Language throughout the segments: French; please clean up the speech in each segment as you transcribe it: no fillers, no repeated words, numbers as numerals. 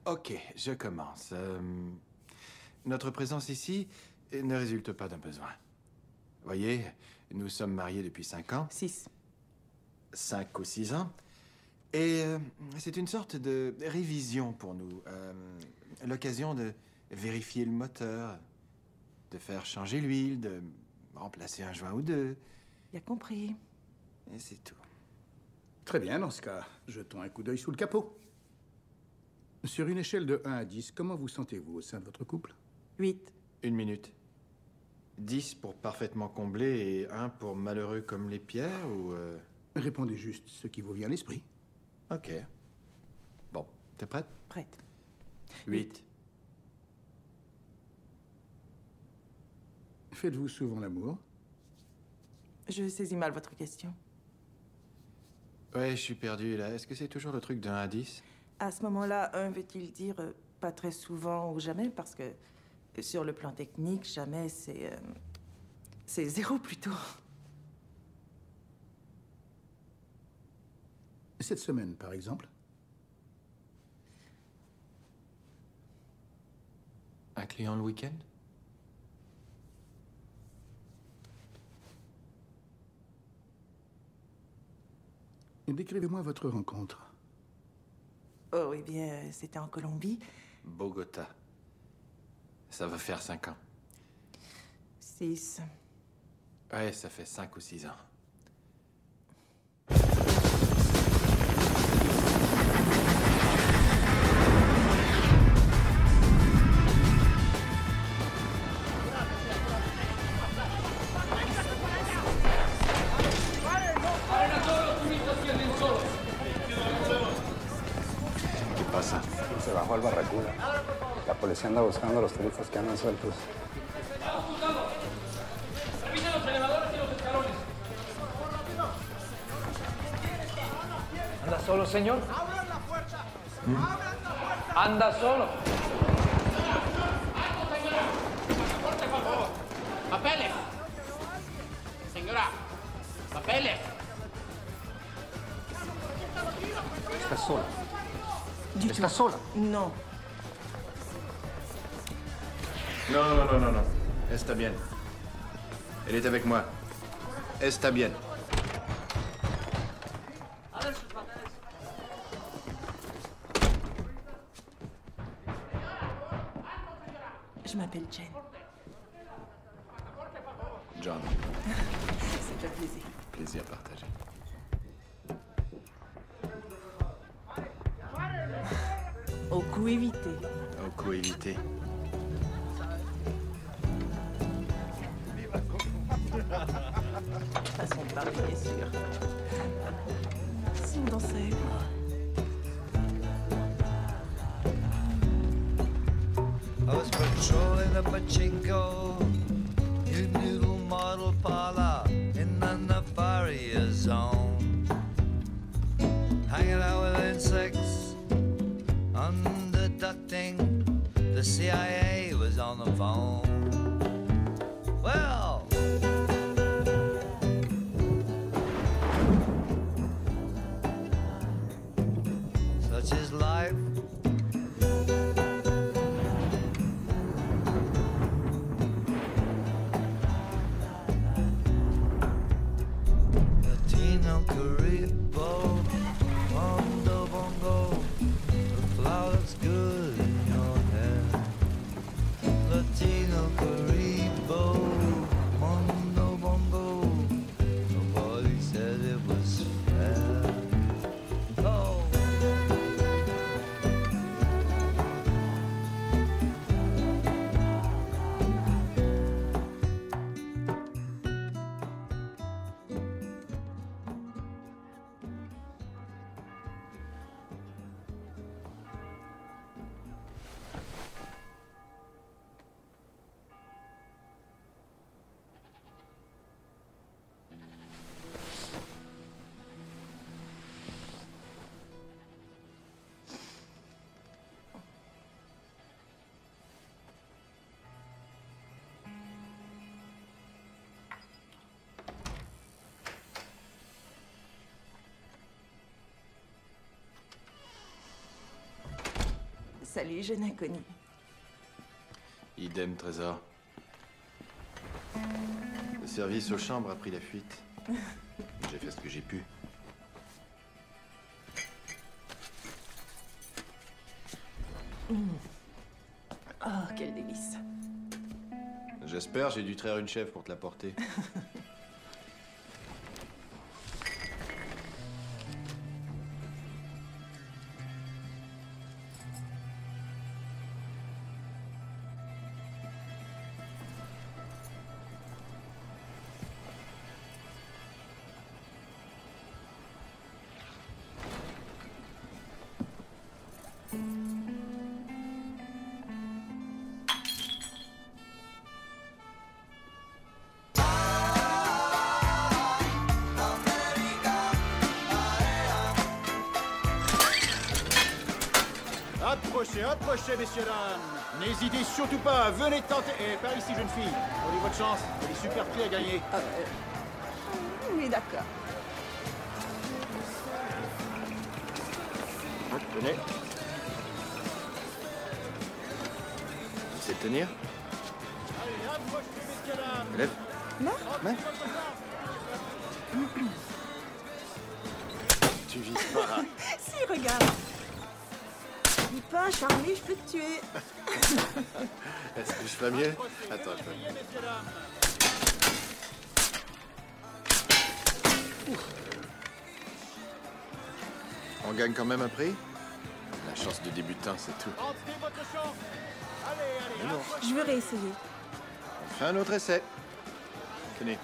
Ok, je commence. Notre présence ici ne résulte pas d'un besoin. Voyez, nous sommes mariés depuis 5 ans. 6. 5 ou 6 ans. Et c'est une sorte de révision pour nous. L'occasion de vérifier le moteur, de faire changer l'huile, de remplacer un joint ou deux. Bien compris. Et c'est tout. Très bien, dans ce cas, jetons un coup d'œil sous le capot. Sur une échelle de 1 à 10, comment vous sentez-vous au sein de votre couple? 8. 1 minute. 10 pour parfaitement comblé et 1 pour malheureux comme les pierres ou... Répondez juste ce qui vous vient à l'esprit. Ok. Bon, t'es prête? Prête. 8. Faites-vous souvent l'amour? Je saisis mal votre question. Ouais, je suis perdu là. Est-ce que c'est toujours le truc de 1 à 10? À ce moment-là, 1 veut-il dire pas très souvent ou jamais? Parce que sur le plan technique, jamais, c'est 0 plutôt. Cette semaine, par exemple? Un client le week-end? Décrivez-moi votre rencontre. Oh, eh bien, c'était en Colombie. Bogota. Ça va faire 5 ans. 6. Ouais, ça fait 5 ou 6 ans. ¿Qué pasa? Se bajó al Barracuda. La policía anda buscando a los turistas que andan sueltos. Revisen los elevadores y los escalones. ¿Anda solo, señor? ¡Abran la puerta! ¡Abran la puerta! ¡Anda solo! ¡Alto, señora! ¡Pasaporte, por favor! ¡Papeles! Señora, papeles. ¿Estás sola? ¿Estás sola? No. Non. Está bien. Elle est avec moi. Está bien. Je m'appelle Jen. John, C'est un plaisir. plaisir partagé. Au coup évité. Au coup évité. Façon de parler, bien sûr. Si on dansait. I was patrolling the pachinko, new noodle model parlor in the Nefarious zone. Hanging out with insects, underducting, the CIA was on the phone. Well, such is life. Latino Caribbo, Mondo Bongo, the flower looks good in your hair. Latino Caribbo, Mondo Bongo, nobody said it was fair. Oh. Salut, jeune inconnu. Idem, trésor. Le service aux chambres a pris la fuite. J'ai fait ce que j'ai pu. Oh, quel délice. J'espère, j'ai dû traire une chèvre pour te la porter. Approchez, approchez, messieurs, dames. N'hésitez surtout pas, venez tenter. Et par ici, jeune fille. Prenez votre chance, il y a des super prix à gagner. Oui, d'accord. Tenez. Tu sais tenir? Allez, approchez, messieurs, dames. Lève. Non? Ouais. Tu vises pas. Si, regarde. Dis pas, Charlie, je peux te tuer. Est-ce que je fais mieux? Attends, je fais mieux. Messieurs, dames. On gagne quand même un prix? La chance de débutant, c'est tout. Tentez votre chance. Allez, allez, Je veux réessayer. On fait un autre essai. Tenez.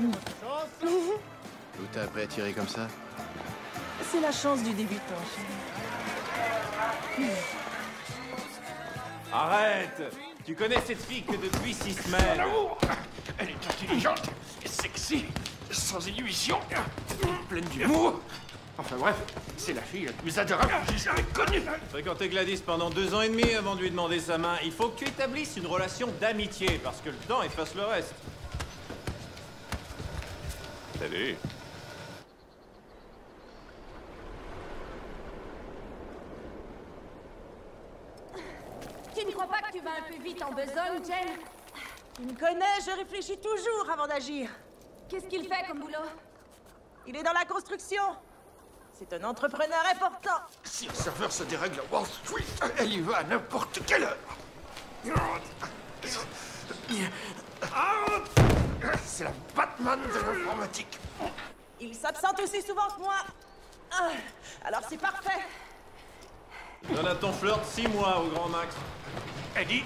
tentez votre chance. D'où t'as appris à tirer comme ça? C'est la chance du débutant, chérie. Arrête! Tu connais cette fille que depuis 6 semaines. Elle est intelligente et sexy, sans inhibition, pleine d'humour. Enfin bref, c'est la fille la plus adorable que j'ai jamais connue. Fréquenté Gladys pendant 2 ans et demi avant de lui demander sa main. Il faut que tu établisses une relation d'amitié, parce que le temps efface le reste. Salut. Tu ne crois pas que tu vas un peu vite en besogne, Jen? Tu me connais, je réfléchis toujours avant d'agir. Qu'est-ce qu'il fait comme boulot? Il est dans la construction. C'est un entrepreneur important. Si un serveur se dérègle à Wall Street, elle y va à n'importe quelle heure. C'est la Batman de l'informatique. Il s'absente aussi souvent que moi. Ah, alors c'est parfait. Jonathan flirte 6 mois au grand max. Eddie,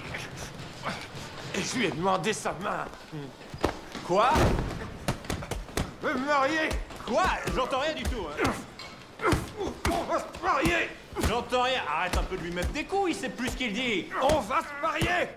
et je lui ai demandé sa main. Quoi? Je veux me marier. Quoi? J'entends rien du tout, hein. On va se marier. J'entends rien. Arrête un peu de lui mettre des coups, il sait plus ce qu'il dit. On va se marier.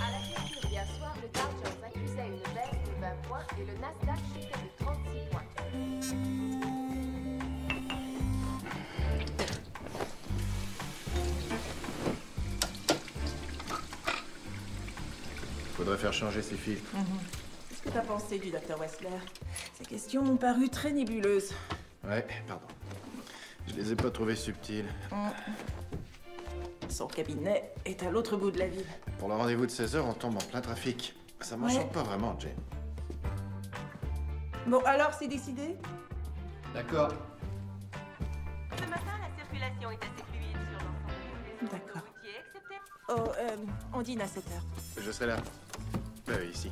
À la clôture d'hier soir, le Dow Jones accusait une baisse de 20 points et le Nasdaq chutait de 36 points. Faudrait faire changer ces fils. Qu'est-ce que t'as pensé du Dr. Wessler? Ces questions m'ont paru très nébuleuses. Ouais, pardon. Je les ai pas trouvées subtiles. Son cabinet est à l'autre bout de la ville. Pour le rendez-vous de 16h, on tombe en plein trafic. Ça m'enchante pas vraiment, Jane. Bon, alors c'est décidé? D'accord. Ce matin, la circulation est assez fluide sur l'ensemble du réseau D'accord. routier, excepté... Oh, on dîne à 7h. Je serai là. Oui, ici.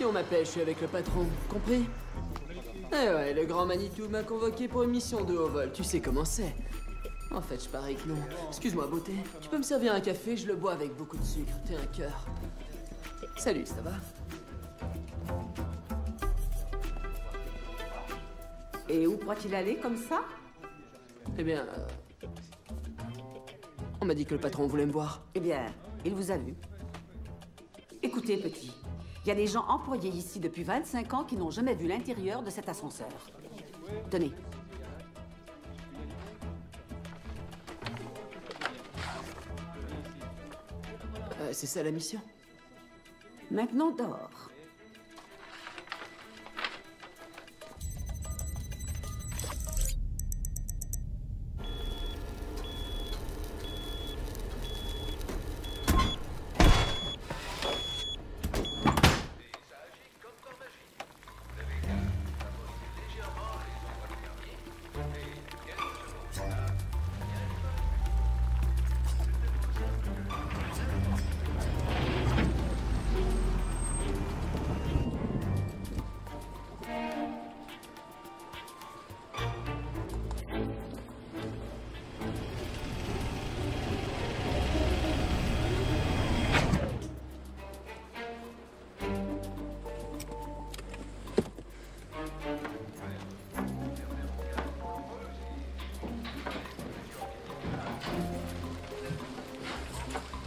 Si on m'appelle, je suis avec le patron, compris? Eh ouais, le grand Manitou m'a convoqué pour une mission de haut vol, tu sais comment c'est. En fait, je parie que non. Excuse-moi, beauté. Tu peux me servir un café? Je le bois avec beaucoup de sucre. T'es un cœur. Salut, ça va? Et où croit-il aller comme ça? Eh bien... on m'a dit que le patron voulait me voir. Eh bien, il vous a vu. Écoutez, petit. Il y a des gens employés ici depuis 25 ans qui n'ont jamais vu l'intérieur de cet ascenseur. Tenez. C'est ça la mission? Maintenant, dors.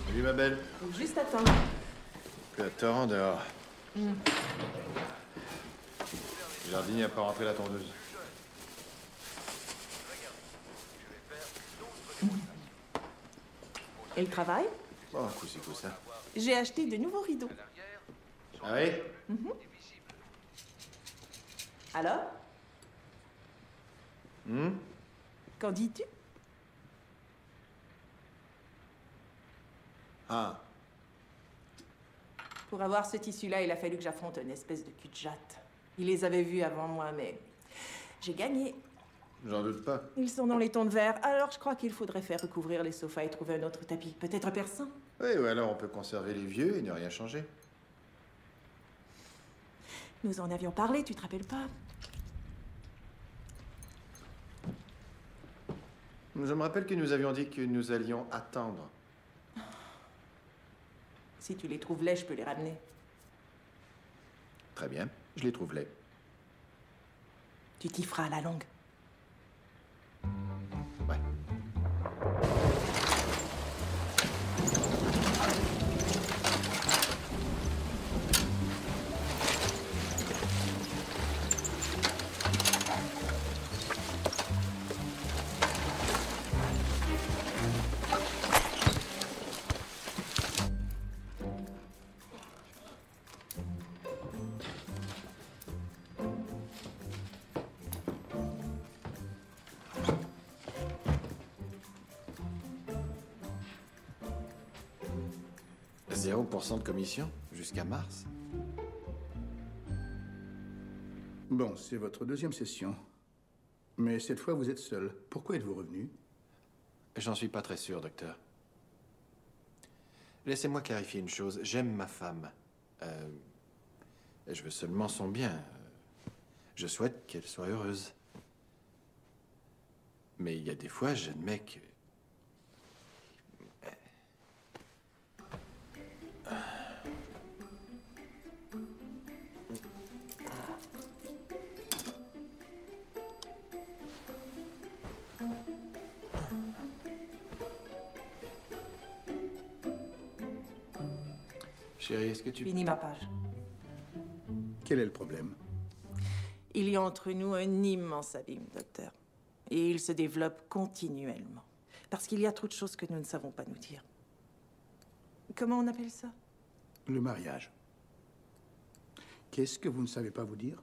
Salut, ma belle. Juste attends. Il y a torrent dehors. Jardinier n'a pas rentré la tondeuse. Et le travail? Oh, coup c'est ça. J'ai acheté de nouveaux rideaux. Ah oui? Alors? Qu'en dis-tu? Ah. Pour avoir ce tissu-là, il a fallu que j'affronte une espèce de cul-de-jatte. Il les avait vus avant moi, mais j'ai gagné. J'en doute pas. Ils sont dans les tons de verre, alors je crois qu'il faudrait faire recouvrir les sofas et trouver un autre tapis. Peut-être persan. Oui, ou alors on peut conserver les vieux et ne rien changer. Nous en avions parlé, tu te rappelles pas? Je me rappelle que nous avions dit que nous allions attendre. Si tu les trouves laids, je peux les ramener. Très bien, je les trouve laids. Tu t'y feras à la longue. Ouais. « 0% de commission jusqu'à mars. Bon, c'est votre deuxième session. Mais cette fois, vous êtes seul. Pourquoi êtes-vous revenu? J'en suis pas très sûr, docteur. Laissez-moi clarifier une chose. J'aime ma femme. Je veux seulement son bien. Je souhaite qu'elle soit heureuse. Mais il y a des fois, j'admets que... Chérie, est-ce que tu... Finis ma page. Quel est le problème? Il y a entre nous un immense abîme, docteur. Et il se développe continuellement. Parce qu'il y a trop de choses que nous ne savons pas nous dire. Comment on appelle ça? Le mariage. Qu'est-ce que vous ne savez pas vous dire?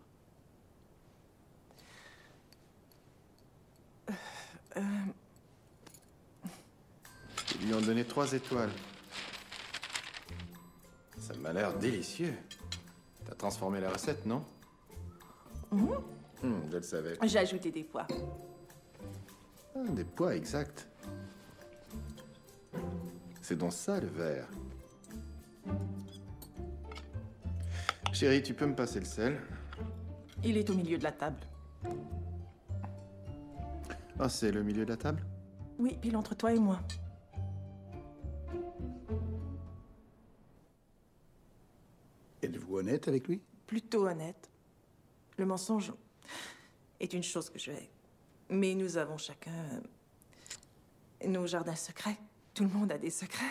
Ils lui ont donné 3 étoiles. Ça m'a l'air délicieux. T'as transformé la recette, non? Je le savais. J'ai ajouté des pois. Ah, des pois, exact. C'est donc ça, le verre. Chérie, tu peux me passer le sel? Il est au milieu de la table. Ah, c'est le milieu de la table? Oui, pile entre toi et moi. Êtes-vous honnête avec lui? Plutôt honnête. Le mensonge est une chose que je hais. Mais nous avons chacun nos jardins secrets. Tout le monde a des secrets.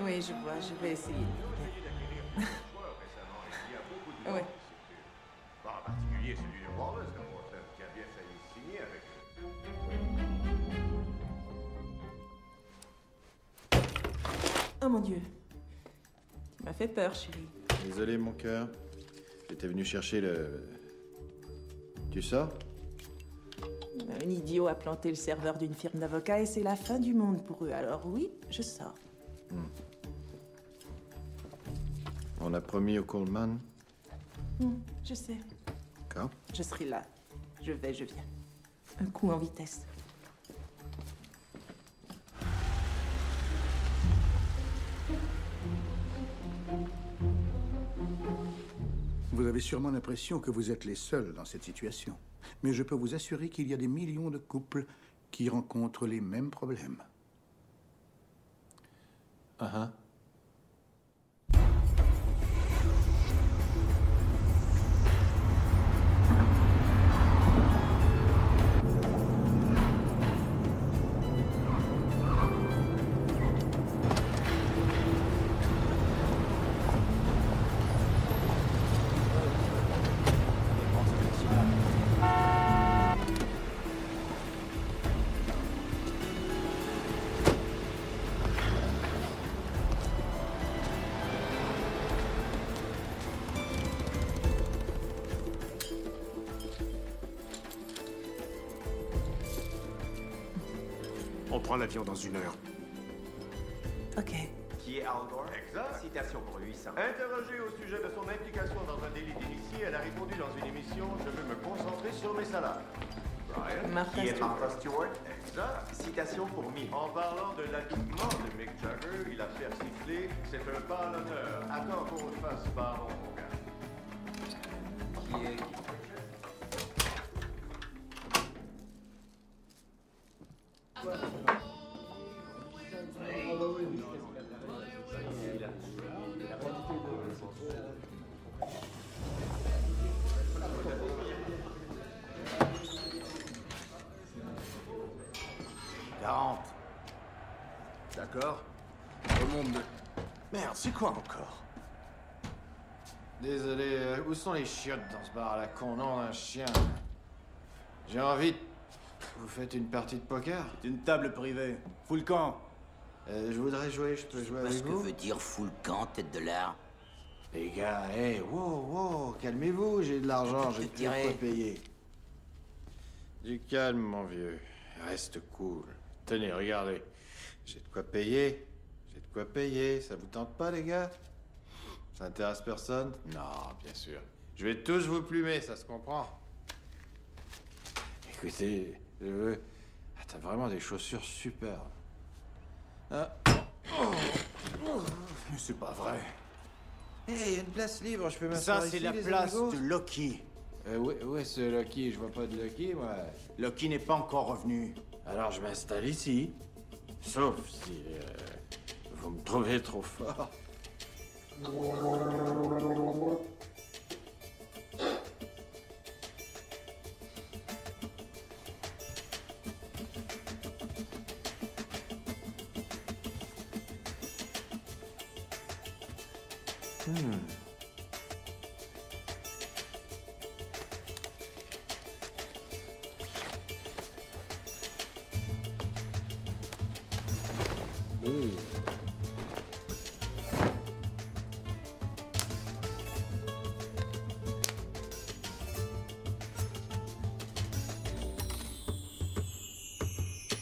Oui, je vois, je vais essayer. Oui. En particulier celui de Wallace, qui a bien failli signer avec eux. Oh mon Dieu. Tu m'as fait peur, chérie. Désolé, mon cœur. J'étais venu chercher le... Tu sors? Un idiot a planté le serveur d'une firme d'avocats et c'est la fin du monde pour eux. Alors oui, je sors. On a promis au Coleman. Je sais. D'accord. Je serai là. Je vais, je viens. Un coup en vitesse. Vous avez sûrement l'impression que vous êtes les seuls dans cette situation. Mais je peux vous assurer qu'il y a des millions de couples qui rencontrent les mêmes problèmes. On prend l'avion dans 1 heure. Ok. Qui est Al Gore? Exact. Citation pour lui, ça. Interrogée au sujet de son implication dans un délit d'initié, elle a répondu dans une émission « Je veux me concentrer sur mes salades ». Brian, Martha qui est Stewart. Martha Stewart? Exact. Citation pour Mick. En parlant de l'adoubement de Mick Jagger, il a persiflé « C'est un pas à l'honneur. Attends qu'on le fasse baron, mon gars ». Qui est... D'accord. Remonte de... Merde, c'est quoi encore? Désolé, où sont les chiottes dans ce bar à la con? Non, un chien. J'ai envie de... Vous faites une partie de poker? C'est une table privée. Fous le camp. Je voudrais jouer, je peux jouer avec vous? Ce que veut dire full camp, tête de l'art. Les gars, hey, wow, calmez-vous, j'ai de l'argent, j'ai de quoi payer. Du calme, mon vieux. Reste cool. Tenez, regardez. J'ai de quoi payer. J'ai de quoi payer. Ça vous tente pas, les gars? Ça intéresse personne? Non, bien sûr. Je vais tous vous plumer, ça se comprend. Écoutez, je veux... Ah, t'as vraiment des chaussures superbes. Ah. C'est pas vrai. Hey, y a une place libre, je peux m'asseoir Ça, ici, c'est la les place amigos? de Loki. Où est ce Loki? Je vois pas de Loki, moi. Loki n'est pas encore revenu. Alors je m'installe ici. Sauf si vous me trouvez trop fort.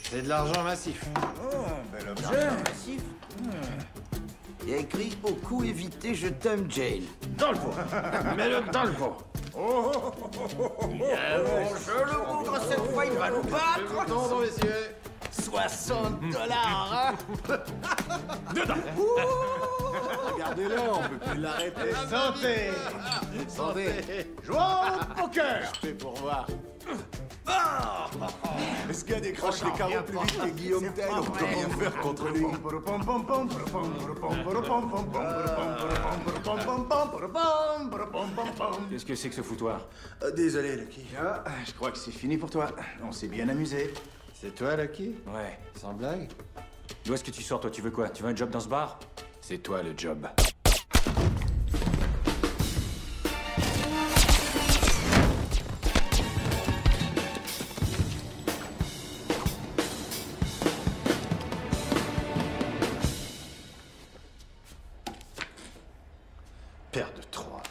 C'est de l'argent massif. Oh, bel objet. Massif. Il y a écrit « Au coup évité, je t'aime, Jane ». Dans le pot. Mets-le dans le pot. Je le bougre cette fois, il va nous battre. Tendons, messieurs. $60, hein? Dedans! Regardez-le, on peut plus l'arrêter. Santé! Santé! Jouons au poker! Je fais pour voir. Ce gars décroche les carreaux plus vite que Guillaume Tell. On comment faire contre lui? Qu'est-ce que c'est que ce foutoir? Désolé, Lucky. Ah, je crois que c'est fini pour toi. On s'est bien amusé. C'est toi, Lucky? Ouais. Sans blague? D'où est-ce que tu sors, toi? Tu veux quoi? Tu veux un job dans ce bar? C'est toi le job. Paire de 3.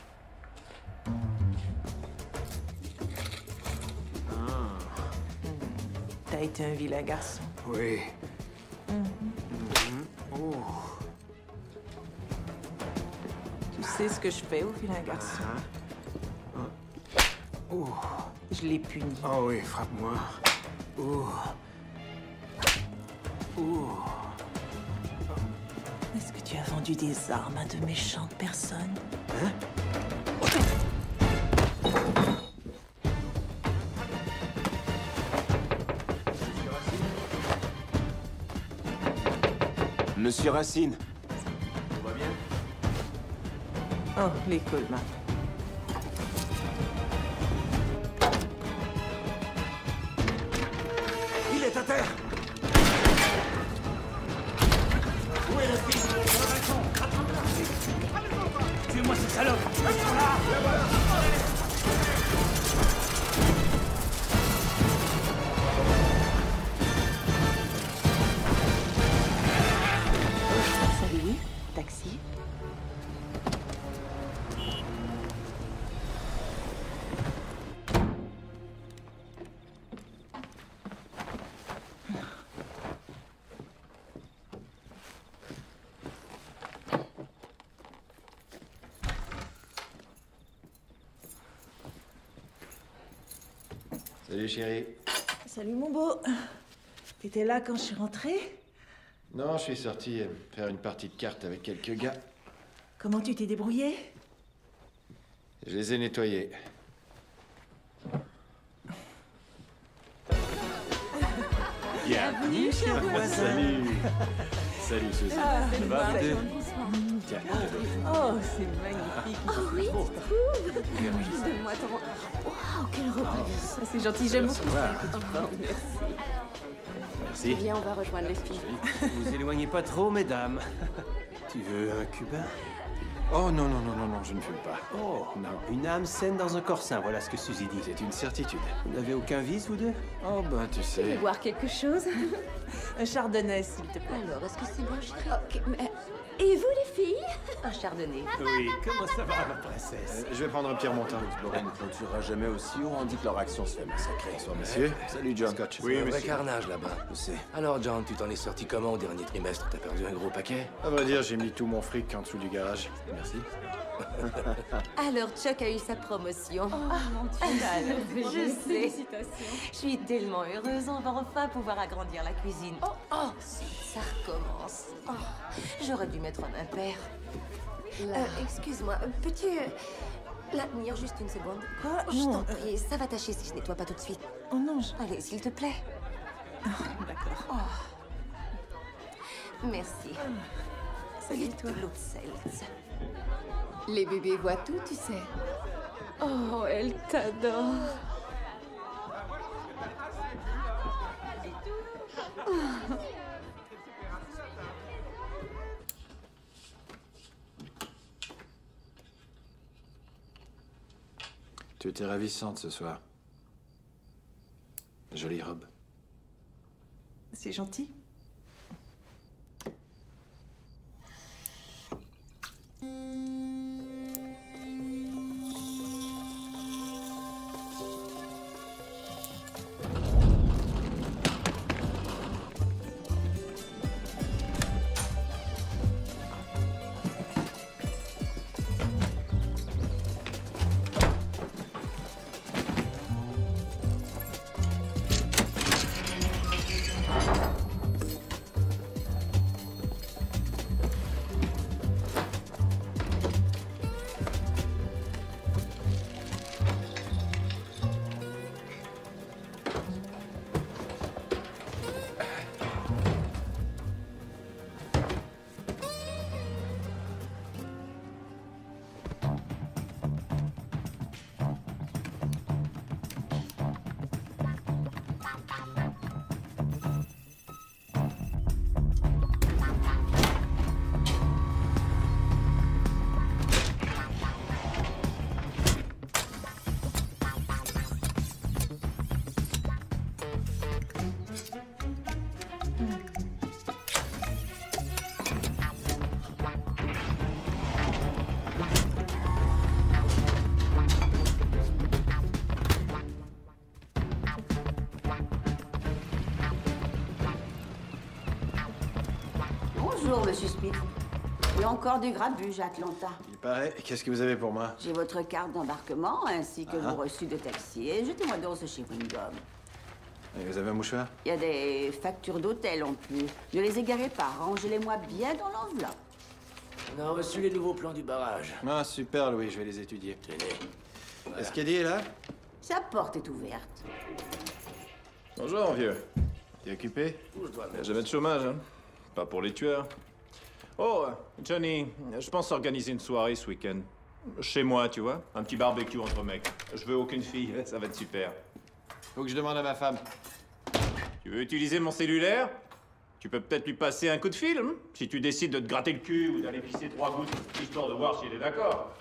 T'as été un vilain garçon. Oui. Tu sais ce que je fais au vilain garçon? Je l'ai puni. Oh oui, frappe-moi. Est-ce que tu as vendu des armes à de méchantes personnes? Hein? Monsieur Racine. Tout va bien? Oh, les Coleman. Il est à terre. Où est la fille? Tuez-moi ces salopes! Salut, taxi. Salut, chérie. Salut, mon beau. T'étais là quand je suis rentrée? Non, je suis sorti faire une partie de cartes avec quelques gars. Comment tu t'es débrouillé? Je les ai nettoyés. Bienvenue chez le voisin. Salut. Salut, Suzy. Ah, Ça va, vous deux? Tiens. Oh, c'est magnifique. Oh oui, cool. Donne-moi ton... Waouh, quelle reprise. Ah, c'est gentil, j'aime beaucoup. Merci. Merci. Viens, on va rejoindre les filles. Vous éloignez pas trop, mesdames. Tu veux un cubain? Oh non, non, non, non, non, je ne fume pas. Oh, non. Une âme saine dans un corps sain, voilà ce que Suzy dit. C'est une certitude. Vous n'avez aucun vice, vous deux? Oh, ben, tu Tu veux sais. boire quelque chose? Un chardonnay, s'il te plaît. Alors, est-ce que c'est bon, chérie? Ok, mais... Et vous, les filles? Un chardonnay. Oui, comment ça va, ma princesse? Je vais prendre un petit remontant. Laura ne clôturera jamais aussi haut, on dit que leur action se fait massacrer. Bonsoir, monsieur. Salut, John. Scotch. Oui, Un vrai monsieur. carnage là-bas. Je sais. Alors, John, tu t'en es sorti comment au dernier trimestre? T'as perdu un gros paquet? À vrai dire, j'ai mis tout mon fric en dessous du garage. Merci. Alors, Chuck a eu sa promotion. Oh, mon Dieu. Je sais. Félicitations. Je suis tellement heureuse. On va enfin pouvoir agrandir la cuisine. Oh, ça recommence. Oh, j'aurais dû mettre un impair. Excuse-moi, peux-tu la tenir juste une seconde? Quoi? Je Non, t'en prie, ça va tâcher si je nettoie pas tout de suite. Oh non, Allez, s'il te plaît. D'accord. Oh. Merci. Salut, toi. L'eau de sel. Les bébés voient tout, tu sais. Oh, elle t'adore. Tu étais ravissante ce soir. Jolie robe. C'est gentil. Bonjour, monsieur Smith. Il y a encore du grabuge à Atlanta. Il paraît. Qu'est-ce que vous avez pour moi? J'ai votre carte d'embarquement ainsi que vos reçus de taxi. Et jetez-moi donc ce chewing-gum. Et vous avez un mouchoir? Il y a des factures d'hôtel en plus. Ne les égarez pas. Rangez-les-moi bien dans l'enveloppe. On a reçu les nouveaux plans du barrage. Ah, super, Louis. Je vais les étudier. Tenez. Voilà. Est-ce qu'Eddie est là? Sa porte est ouverte. Bonjour, vieux. T'es occupé? Il n'y a jamais de chômage, hein. Pas pour les tueurs. Oh, Johnny, je pense organiser une soirée ce week-end. Chez moi, tu vois. Un petit barbecue entre mecs. Je veux aucune fille, ça va être super. Faut que je demande à ma femme. Tu veux utiliser mon cellulaire? Tu peux peut-être lui passer un coup de fil, hein, si tu décides de te gratter le cul ou d'aller pisser 3 gouttes, histoire de voir si elle est d'accord.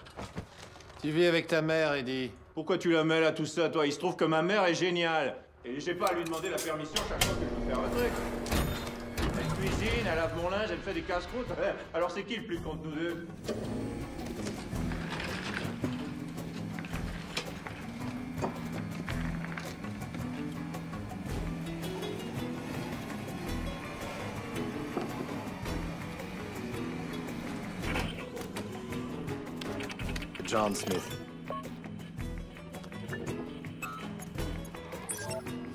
Tu vis avec ta mère, Eddie. Pourquoi tu la mêles à tout ça, toi? Il se trouve que ma mère est géniale. Et j'ai pas à lui demander la permission chaque fois que je veux faire un truc. Elle cuisine, elle lave mon linge, elle fait des casse-croûtes. Alors c'est qui le plus con de nous deux? John Smith.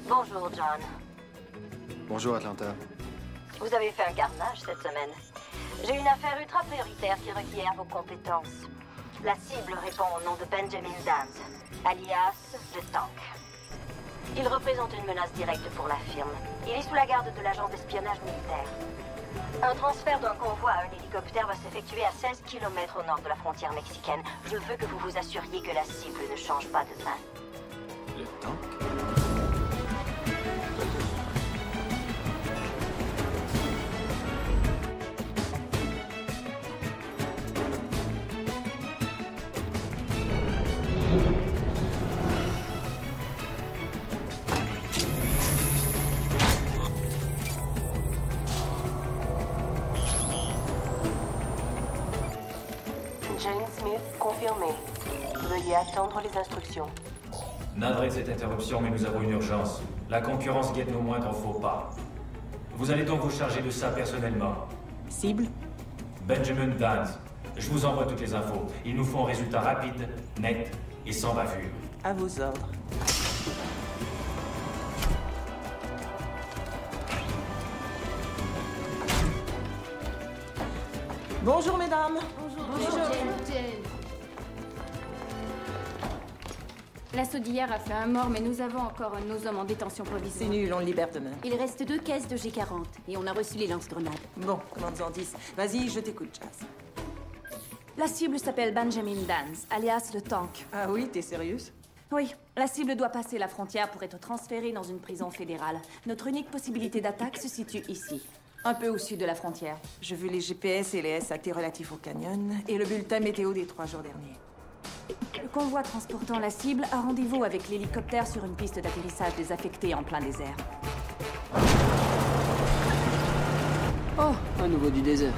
Bonjour, John. Bonjour, Atlanta. Vous avez fait un carnage cette semaine. J'ai une affaire ultra prioritaire qui requiert vos compétences. La cible répond au nom de Benjamin Danz, alias le Tank. Il représente une menace directe pour la firme. Il est sous la garde de l'agence d'espionnage militaire. Un transfert d'un convoi à un hélicoptère va s'effectuer à 16 km au nord de la frontière mexicaine. Je veux que vous vous assuriez que la cible ne change pas de main. Le Tank? Jane Smith, confirmé. Veuillez attendre les instructions. Navré de cette interruption, mais nous avons une urgence. La concurrence guette nos moindres faux pas. Vous allez donc vous charger de ça personnellement. Cible? Benjamin Danz. Je vous envoie toutes les infos. Il nous faut un résultat rapide, net et sans bavure. À vos ordres. Bonjour, mesdames. Bonjour, Jane. L'assaut d'hier a fait un mort, mais nous avons encore nos hommes en détention provisoire. C'est nul, on le libère demain. Il reste 2 caisses de G40 et on a reçu les lance-grenades. Bon, commande-en 10. Vas-y, je t'écoute, Jazz. La cible s'appelle Benjamin Danz, alias le Tank. Ah oui, t'es sérieuse? Oui, la cible doit passer la frontière pour être transférée dans une prison fédérale. Notre unique possibilité d'attaque se situe ici, un peu au sud de la frontière. Je veux les GPS et les SAT relatifs au canyon et le bulletin météo des 3 jours derniers. Le convoi transportant la cible a rendez-vous avec l'hélicoptère sur une piste d'atterrissage désaffectée en plein désert. Oh, à nouveau du désert.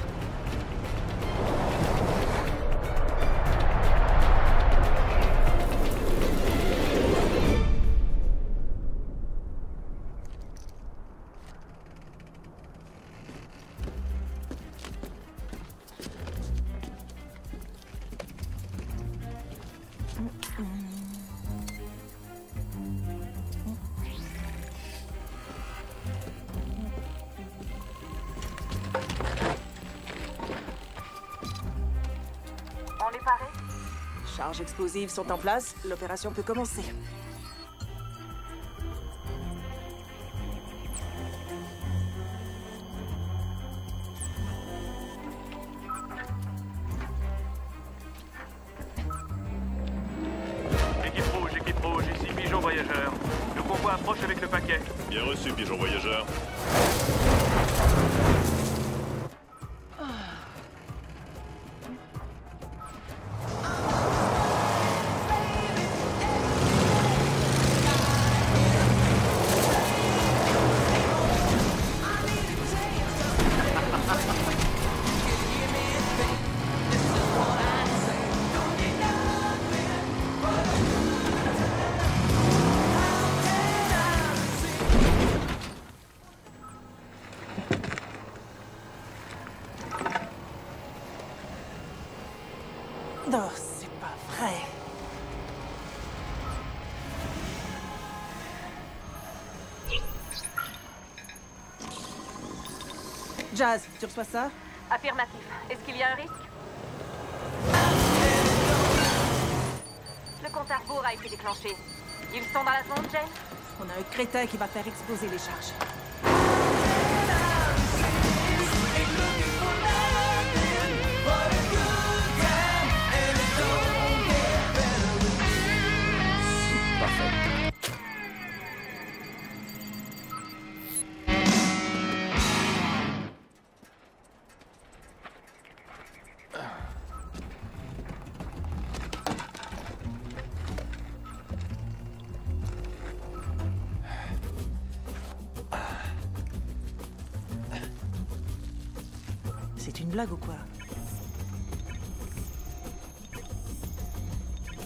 On est paré? Charges explosives sont en place. L'opération peut commencer. Équipe rouge, ici Pigeon Voyageur. Le convoi approche avec le paquet. Bien reçu, Pigeon Voyageur. Jazz, tu reçois ça? Affirmatif. Est-ce qu'il y a un risque? Le compte à rebours a été déclenché. Ils sont dans la zone, Jane? On a un crétin qui va faire exploser les charges. C'est une blague ou quoi?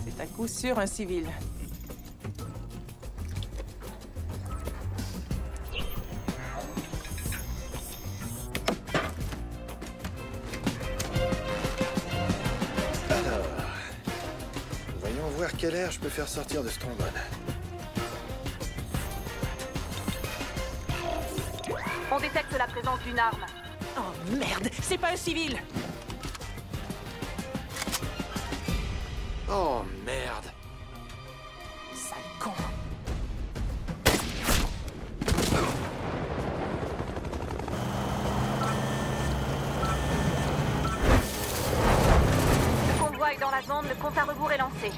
C'est à coup sûr un civil. Alors, voyons voir quel air je peux faire sortir de ce trombone. On détecte la présence d'une arme. Oh merde, c'est pas un civil! Oh merde. Sale con. Le convoi est dans la zone, le compte à rebours est lancé.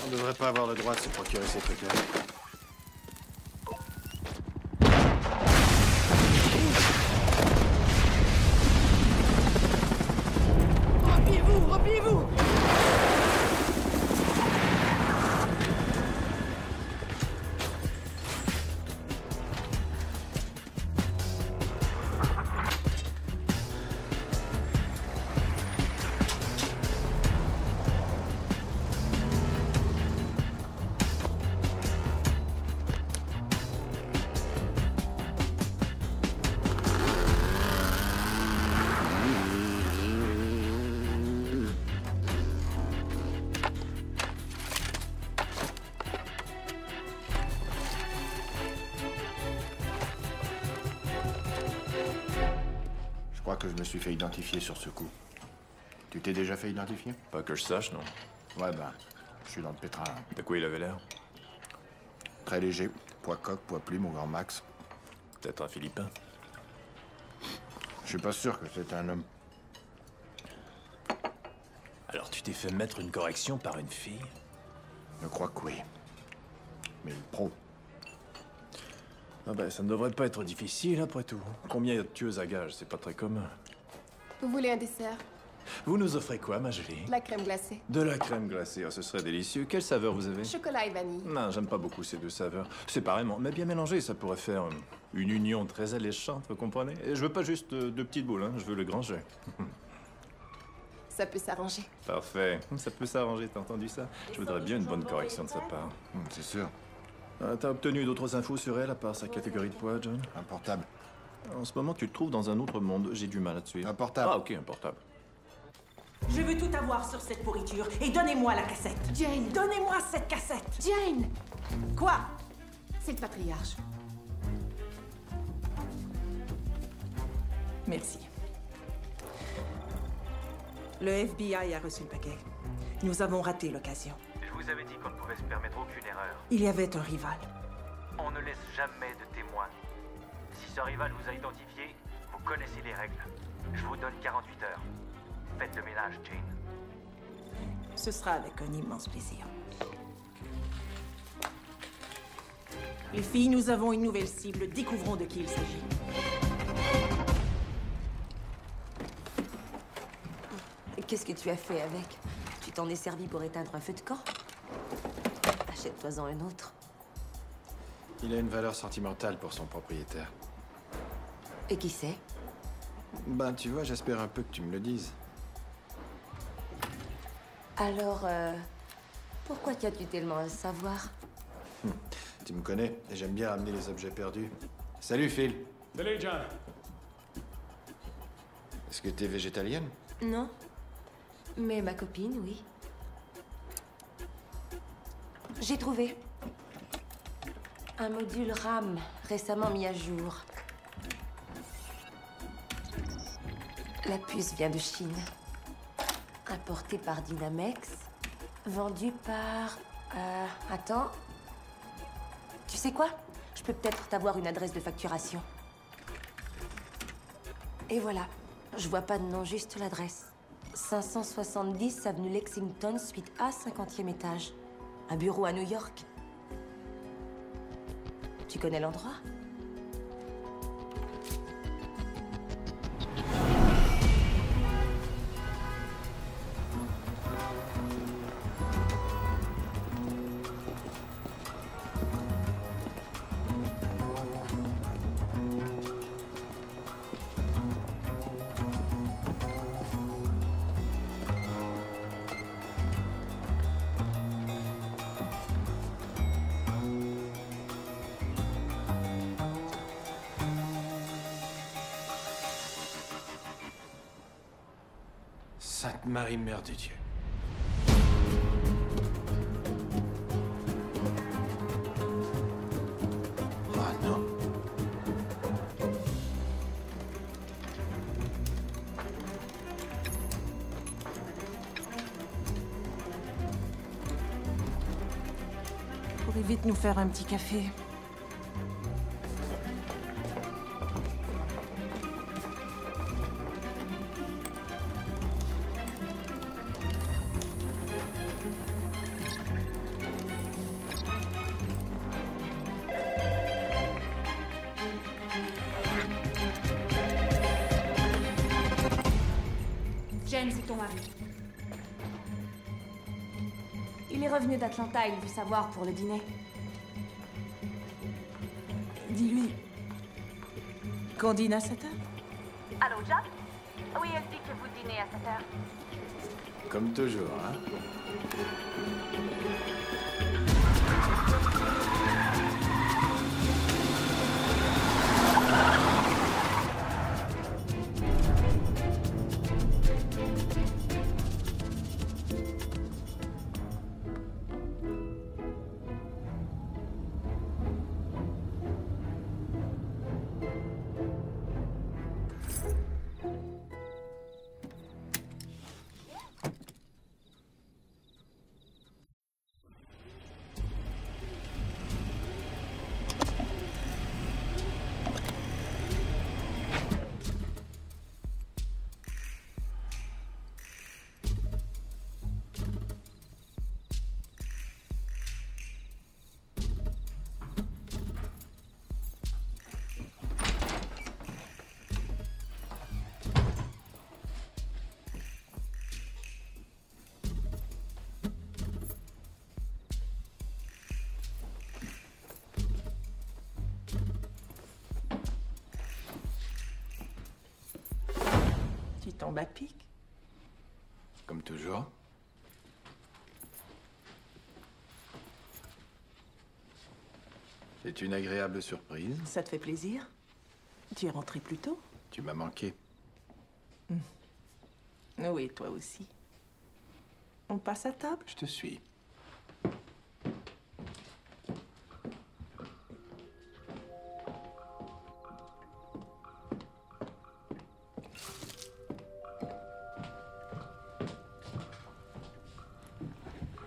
On devrait pas avoir le droit de se procurer ces trucs-là. Repliez-vous, repliez-vous! Je crois que je me suis fait identifier sur ce coup. Tu t'es déjà fait identifier? Pas que je sache, non. Ouais, ben, je suis dans le pétrin. De quoi il avait l'air? Très léger. Poids coque, poids plume au grand max. Peut-être un Philippin. Je suis pas sûr que c'est un homme. Alors tu t'es fait mettre une correction par une fille? Je crois que oui. Mais pro. Ah ben, ça ne devrait pas être difficile, après tout. Combien il y a de tueuses à gages? C'est pas très commun. Vous voulez un dessert? Vous nous offrez quoi, ma jolie? De la crème glacée. De la crème glacée, ah, ce serait délicieux. Quelle saveur vous avez? Chocolat et vanille. Non, j'aime pas beaucoup ces deux saveurs. Séparément, mais bien mélangées, ça pourrait faire une union très alléchante, vous comprenez? Et je veux pas juste deux petites boules, hein, je veux le grand jet. Ça peut s'arranger. Parfait, ça peut s'arranger, t'as entendu ça? Je voudrais bien une bonne correction de sa part. C'est sûr. T'as obtenu d'autres infos sur elle, à part sa catégorie de poids, John? Un portable. En ce moment, tu te trouves dans un autre monde, j'ai du mal à te suivre. Un portable. Ah, ok, un portable. Je veux tout avoir sur cette pourriture et donnez-moi la cassette. Jane! Donnez-moi cette cassette. Jane! Quoi? C'est le patriarche. Merci. Le FBI a reçu le paquet. Nous avons raté l'occasion. Je vous avais dit qu'on ne pouvait se permettre aucune erreur. Il y avait un rival. On ne laisse jamais de témoins. Si ce rival vous a identifié, vous connaissez les règles. Je vous donne 48 heures. Faites le ménage, Jane. Ce sera avec un immense plaisir. Les filles, nous avons une nouvelle cible. Découvrons de qui il s'agit. Qu'est-ce que tu as fait avec? Tu t'en es servi pour éteindre un feu de camp? Achète-toi-en un autre. Il a une valeur sentimentale pour son propriétaire. Et qui c'est? Ben, tu vois, j'espère un peu que tu me le dises. Alors, Pourquoi tiens-tu tellement à le savoir? Tu me connais, et j'aime bien ramener les objets perdus. Salut, Phil. Salut, John. Est-ce que t'es végétalienne? Non. Mais ma copine, oui. J'ai trouvé un module RAM récemment mis à jour. La puce vient de Chine. Importée par Dynamex. Vendue par... attends. Tu sais quoi? Je peux peut-être t'avoir une adresse de facturation. Et voilà. Je vois pas de nom, juste l'adresse. 570 avenue Lexington, suite A, 50e étage. Un bureau à New York. Tu connais l'endroit? Sainte Marie, Mère de Dieu. Oh non. Pourrais vite nous faire un petit café. James, c'est ton mari. Il est revenu d'Atlanta, il veut savoir pour le dîner. Dis-lui qu'on dîne à 7 heures. Allô, Jack? Oui, elle dit que vous dînez à 7 heures. Comme toujours, hein? Tu tombes à pic. Comme toujours. C'est une agréable surprise. Ça te fait plaisir? Tu es rentré plus tôt? Tu m'as manqué. Oui, toi aussi. On passe à table? Je te suis.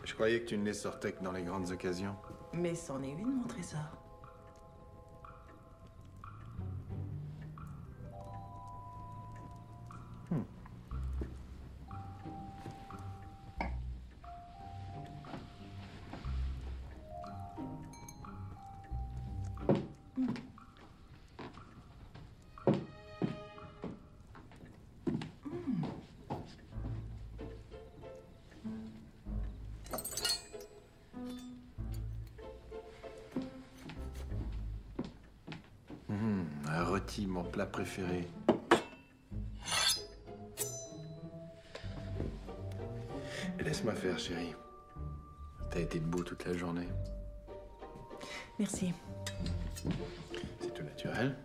Je croyais que tu ne les sortais que dans les grandes occasions. Mais c'en est une, mon trésor. Un rôti, mon plat préféré. Laisse-moi faire, chérie. t'as été debout toute la journée. Merci. C'est tout naturel.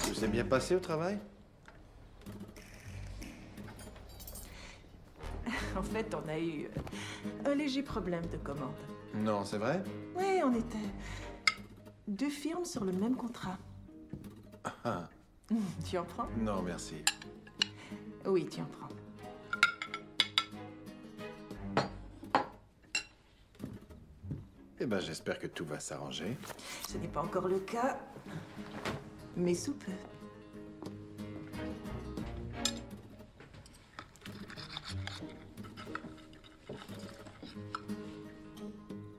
Tout s'est bien passé au travail? En fait, on a eu un léger problème de commande. Non, c'est vrai? Oui, on était 2 firmes sur le même contrat. Ah, Tu en prends? non, merci. Oui, tu en prends. Eh ben, j'espère que tout va s'arranger. Ce n'est pas encore le cas, mais sous peu.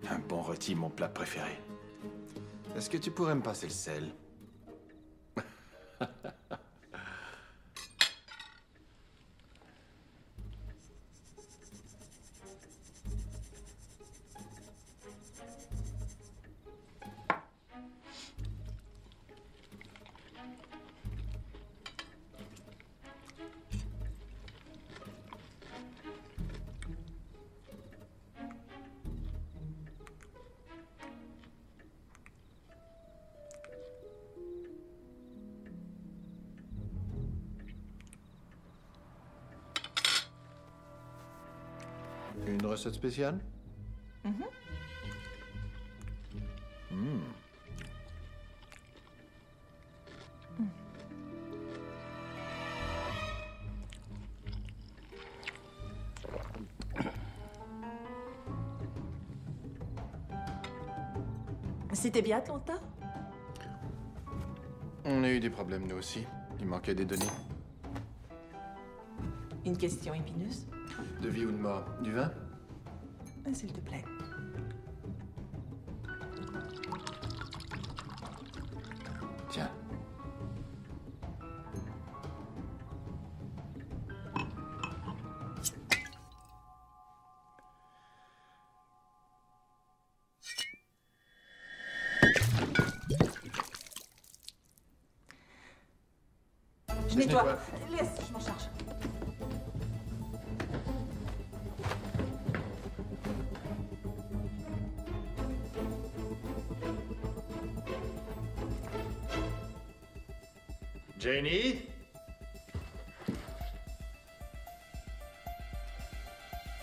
Un bon rôti, mon plat préféré. Est-ce que tu pourrais me passer le sel? Une recette spéciale? Mhm. C'était bien, Atlanta? On a eu des problèmes, nous aussi. Il manquait des données. Une question épineuse? De vie ou de mort? Du vin? S'il te plaît. Tiens. Je nettoie. Laisse, je m'en charge. Janie?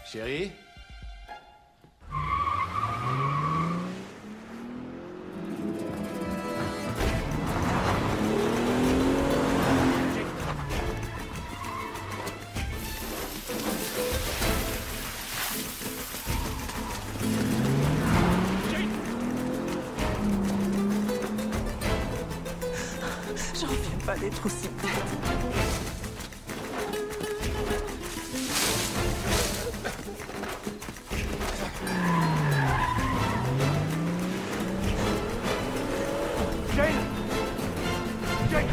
Chérie? J'en reviens pas d'être aussi bête. Jane! Jane!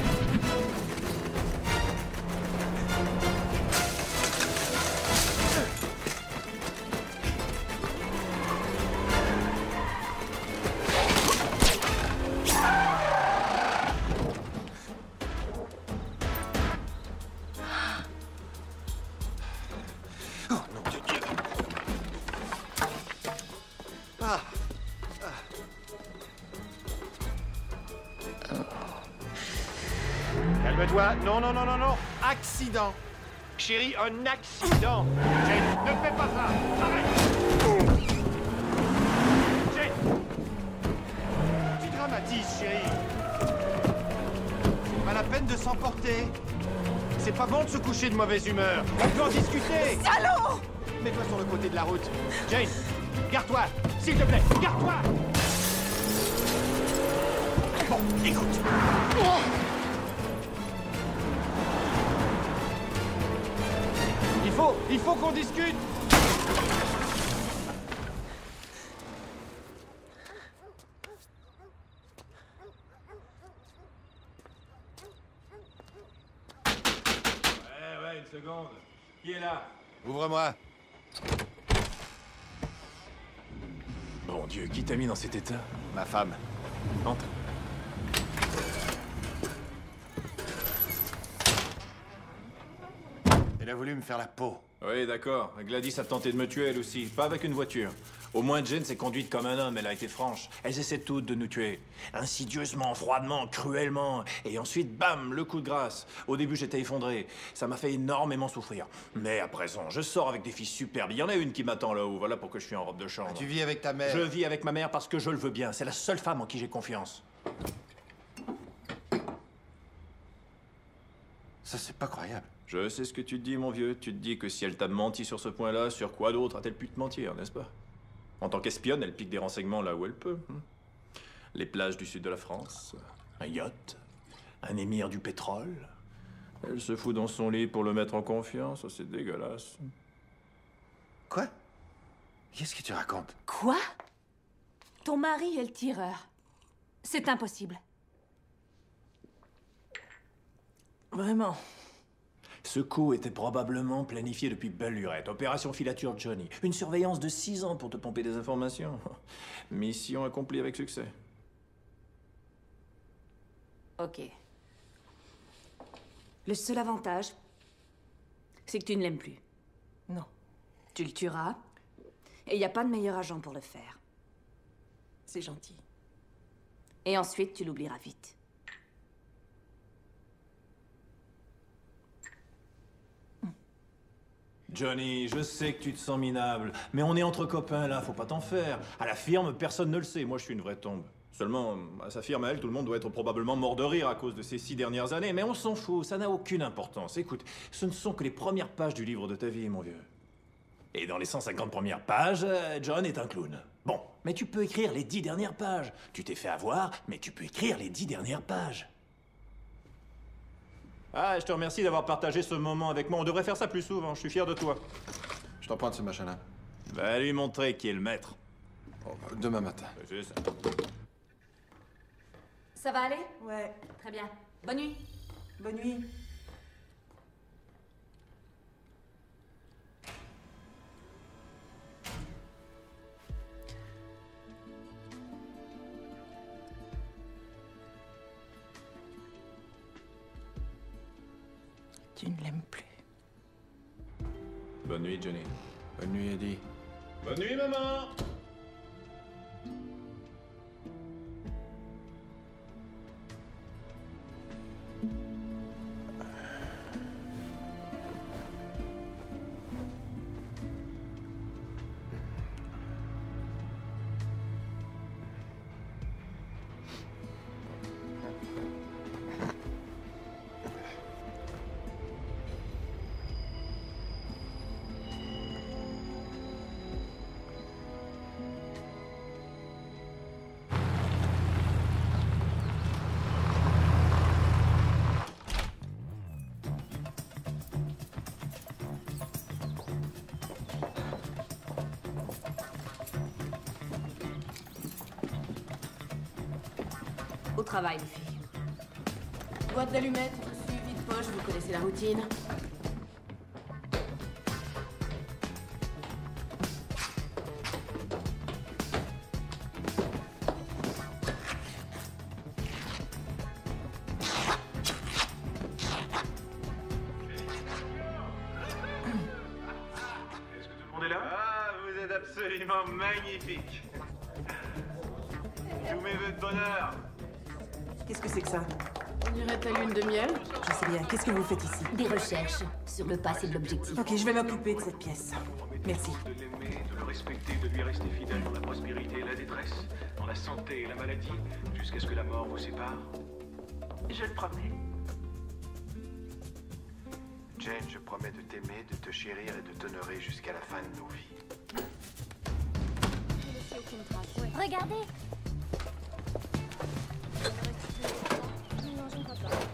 Oh, nom de Dieu! Ah! Calme-toi. Non, non, non, non, non. Accident. Chérie, un accident. Jane, ne fais pas ça. Arrête. Jane. Tu dramatises, chérie. Pas la peine de s'emporter. C'est pas bon de se coucher de mauvaise humeur. On peut en discuter. Salaud! Mets-toi sur le côté de la route. Jane, garde-toi. S'il te plaît, garde-toi. Bon, écoute. Il faut qu'on discute. Ouais, une seconde. Qui est là? Ouvre-moi. Bon Dieu, qui t'a mis dans cet état? Ma femme. Entre. Elle a voulu me faire la peau. Oui, d'accord. Gladys a tenté de me tuer, elle aussi. Pas avec une voiture. Au moins, Jane s'est conduite comme un homme. Elle a été franche. Elles essaient toutes de nous tuer. Insidieusement, froidement, cruellement. Et ensuite, bam, le coup de grâce. Au début, j'étais effondré. Ça m'a fait énormément souffrir. Mais à présent, je sors avec des filles superbes. Il y en a une qui m'attend là-haut. Voilà pourquoi je suis en robe de chambre. Tu vis avec ta mère? Je vis avec ma mère parce que je le veux bien. C'est la seule femme en qui j'ai confiance. Ça, c'est pas croyable. Je sais ce que tu te dis, mon vieux. Tu te dis que si elle t'a menti sur ce point-là, sur quoi d'autre a-t-elle pu te mentir, n'est-ce pas? En tant qu'espionne, elle pique des renseignements là où elle peut. Les plages du sud de la France, un yacht, un émir du pétrole. Elle se fout dans son lit pour le mettre en confiance. C'est dégueulasse. Quoi? Qu'est-ce que tu racontes? Quoi? Ton mari est le tireur. C'est impossible. Vraiment? Ce coup était probablement planifié depuis belle lurette. Opération filature Johnny. Une surveillance de 6 ans pour te pomper des informations. Mission accomplie avec succès. Ok. Le seul avantage, c'est que tu ne l'aimes plus. Non. Tu le tueras, et il n'y a pas de meilleur agent pour le faire. C'est gentil. Et ensuite, tu l'oublieras vite. Johnny, je sais que tu te sens minable, mais on est entre copains là, faut pas t'en faire. À la firme, personne ne le sait. Moi, je suis une vraie tombe. Seulement, à sa firme, à elle, tout le monde doit être probablement mort de rire à cause de ces 6 dernières années. Mais on s'en fout, ça n'a aucune importance. Écoute, ce ne sont que les premières pages du livre de ta vie, mon vieux. Et dans les 150 premières pages, John est un clown. Bon, mais tu peux écrire les 10 dernières pages. Tu t'es fait avoir, mais tu peux écrire les 10 dernières pages. Ah, je te remercie d'avoir partagé ce moment avec moi. On devrait faire ça plus souvent, je suis fier de toi. Je t'en prends de ce machin-là. Va lui montrer qui est le maître. Oh, demain matin. C'est ça. Ça va aller? Ouais. Très bien. Bonne nuit. Bonne nuit. Tu ne l'aimes plus. Bonne nuit, Johnny. Bonne nuit, Eddie. Bonne nuit, maman. Au travail, les filles. Boîte d'allumettes, suivi de poche, vous connaissez la routine. Est-ce que tout le monde est là? Ah, vous êtes absolument magnifique. Tous mes vœux de bonheur. Qu'est-ce que c'est que ça? On dirait ta lune de miel. Je sais bien. Qu'est-ce que vous faites ici? Des recherches sur le passé de l'objectif. Ok, je vais m'occuper de cette pièce. Merci. De l'aimer, de le respecter, de lui rester fidèle dans la prospérité et la détresse, dans la santé et la maladie, jusqu'à ce que la mort vous sépare. Je le promets. Jane, je promets de t'aimer, de te chérir et de t'honorer jusqu'à la fin de nos vies. Regardez.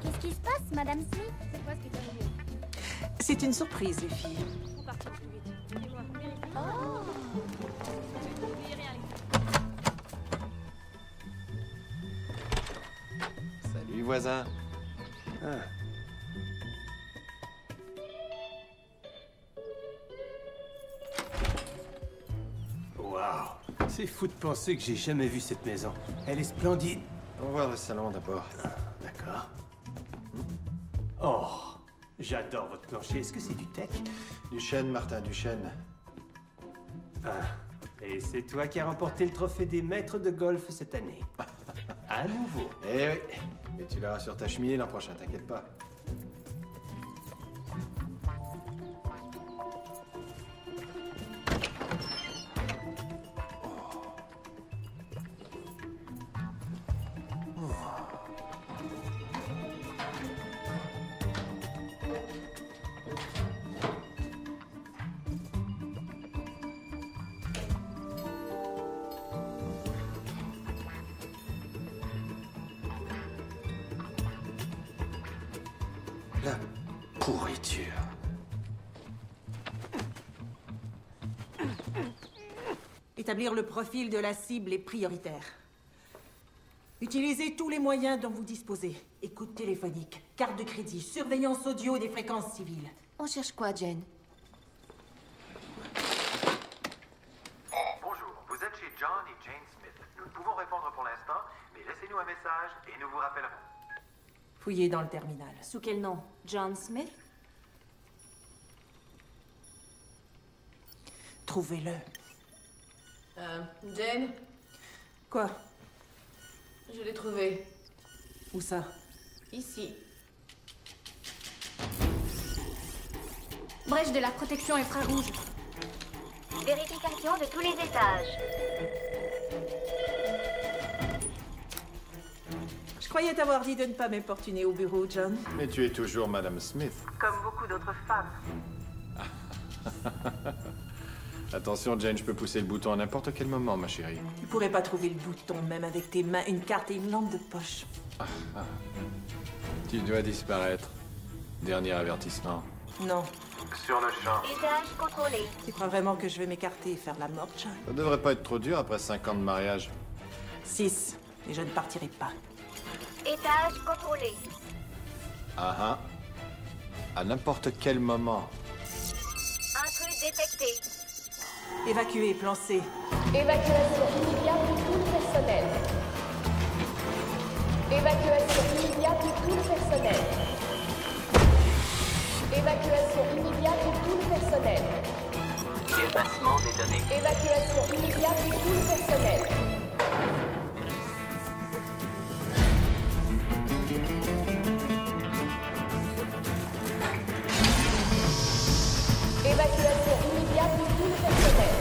Qu'est-ce qui se passe, Madame Smith? C'est quoi ce que tu as vu? C'est une surprise, les filles. Faut partir plus vite. Oh! Salut, voisin. Ah. Wow. C'est C'est fou de penser que j'ai jamais vu cette maison. Elle est splendide. On va voir le salon d'abord. D'accord. Oh, j'adore votre plancher. Est-ce que c'est du tech? Duchesne, Martin Duchesne. Ah, et c'est toi qui as remporté le trophée des maîtres de golf cette année. À nouveau. Eh oui. Et tu l'auras sur ta cheminée l'an prochain, t'inquiète pas. La pourriture. Établir le profil de la cible est prioritaire. Utilisez tous les moyens dont vous disposez. Écoute téléphonique, carte de crédit, surveillance audio des fréquences civiles. On cherche quoi, Jen? Bonjour, vous êtes chez John et Jane Smith. Nous ne pouvons répondre pour l'instant, mais laissez-nous un message et nous vous rappellerons. Fouillez dans le terminal. Sous quel nom? John Smith? Trouvez-le. Jane? Quoi? Je l'ai trouvé. Où ça? Ici. Brèche de la protection infrarouge. Vérification de tous les étages. Je croyais t'avoir dit de ne pas m'importuner au bureau, John. Mais tu es toujours Madame Smith. Comme beaucoup d'autres femmes. Attention, Jane, je peux pousser le bouton à n'importe quel moment, ma chérie. Tu pourrais pas trouver le bouton, même avec tes mains, une carte et une lampe de poche. Tu dois disparaître. Dernier avertissement. Non. Sur le champ. Étage contrôlé. Tu crois vraiment que je vais m'écarter et faire la morte, John? Ça devrait pas être trop dur après 5 ans de mariage. 6. Et je ne partirai pas. Étage contrôlé. Ah ah. À n'importe quel moment. Intrus détecté. Évacuez, plan C. Évacuation immédiate de tout le personnel. Évacuation immédiate de tout le personnel. Évacuation immédiate de tout le personnel. Effacement des données. Évacuation immédiate de tout le personnel. Évacuation immédiate de tout le personnel.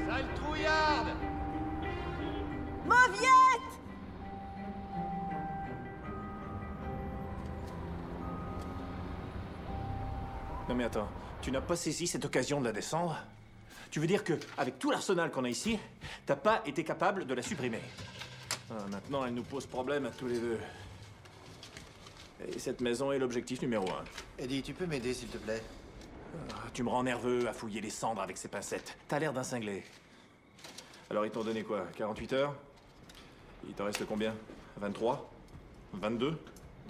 Sale trouillarde! Mauviette! Non mais attends, tu n'as pas saisi cette occasion de la descendre? Tu veux dire que, avec tout l'arsenal qu'on a ici, t'as pas été capable de la supprimer? Maintenant, elle nous pose problème à tous les deux. Et cette maison est l'objectif numéro 1. Eddie, tu peux m'aider, s'il te plaît? Tu me rends nerveux à fouiller les cendres avec ces pincettes. T'as l'air d'un cinglé. Alors, ils t'ont donné quoi? 48 heures? Il t'en reste combien? 23? 22?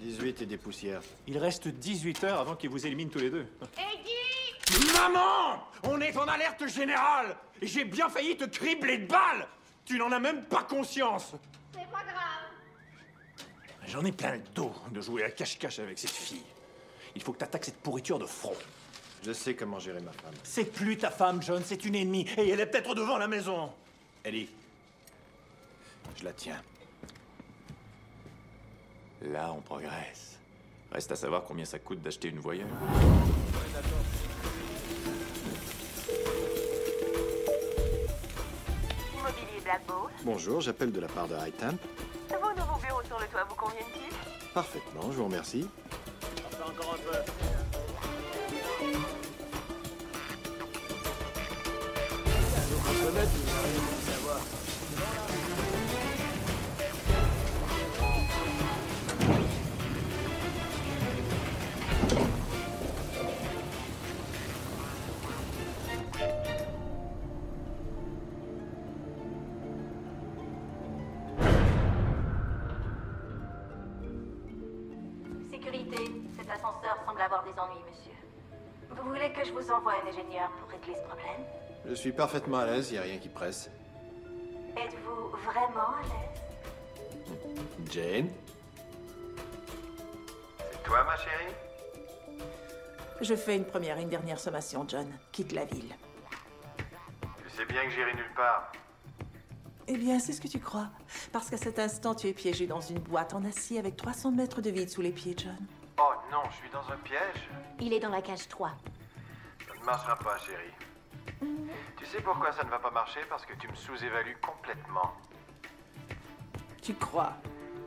18 et des poussières. Il reste 18 heures avant qu'ils vous éliminent tous les deux. Eddie! Maman! On est en alerte générale! Et j'ai bien failli te cribler de balles! Tu n'en as même pas conscience! C'est pas grave. J'en ai plein le dos de jouer à cache-cache avec cette fille. Il faut que t'attaques cette pourriture de front. Je sais comment gérer ma femme. C'est plus ta femme, John, c'est une ennemie. Et elle est peut-être devant la maison. Ellie, je la tiens. Là, on progresse. Reste à savoir combien ça coûte d'acheter une voyeure. Immobilier Blackboard. Bonjour, j'appelle de la part de High Temp. Vos nouveaux bureaux sur le toit vous conviennent-ils? Parfaitement, je vous remercie. Encore un peu. Sécurité, cet ascenseur semble avoir des ennuis, monsieur. Vous voulez que je vous envoie un ingénieur pour régler ce problème? Je suis parfaitement à l'aise, il n'y a rien qui presse. Êtes-vous vraiment à l'aise? Jane? C'est toi, ma chérie? Je fais une première et une dernière sommation, John. Quitte la ville. Tu sais bien que j'irai nulle part. Eh bien, c'est ce que tu crois. Parce qu'à cet instant, tu es piégé dans une boîte en acier avec 300 mètres de vide sous les pieds, John. Oh non, je suis dans un piège. Il est dans la cage 3. Ça ne marchera pas, chérie. Tu sais pourquoi ça ne va pas marcher? Parce que tu me sous-évalues complètement. Tu crois?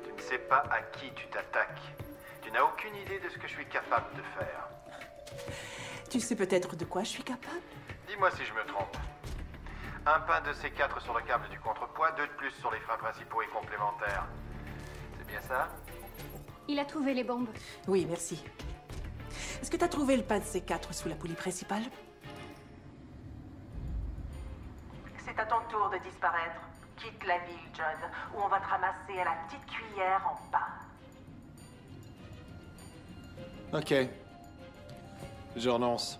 Tu ne sais pas à qui tu t'attaques. Tu n'as aucune idée de ce que je suis capable de faire. Tu sais peut-être de quoi je suis capable? Dis-moi si je me trompe. Un pain de C4 sur le câble du contrepoids, 2 de plus sur les freins principaux et complémentaires. C'est bien ça? Il a trouvé les bombes. Oui, merci. Est-ce que tu as trouvé le pain de C4 sous la poulie principale? C'est à ton tour de disparaître. Quitte la ville, John, ou on va te ramasser à la petite cuillère en bas. Ok. Je renonce.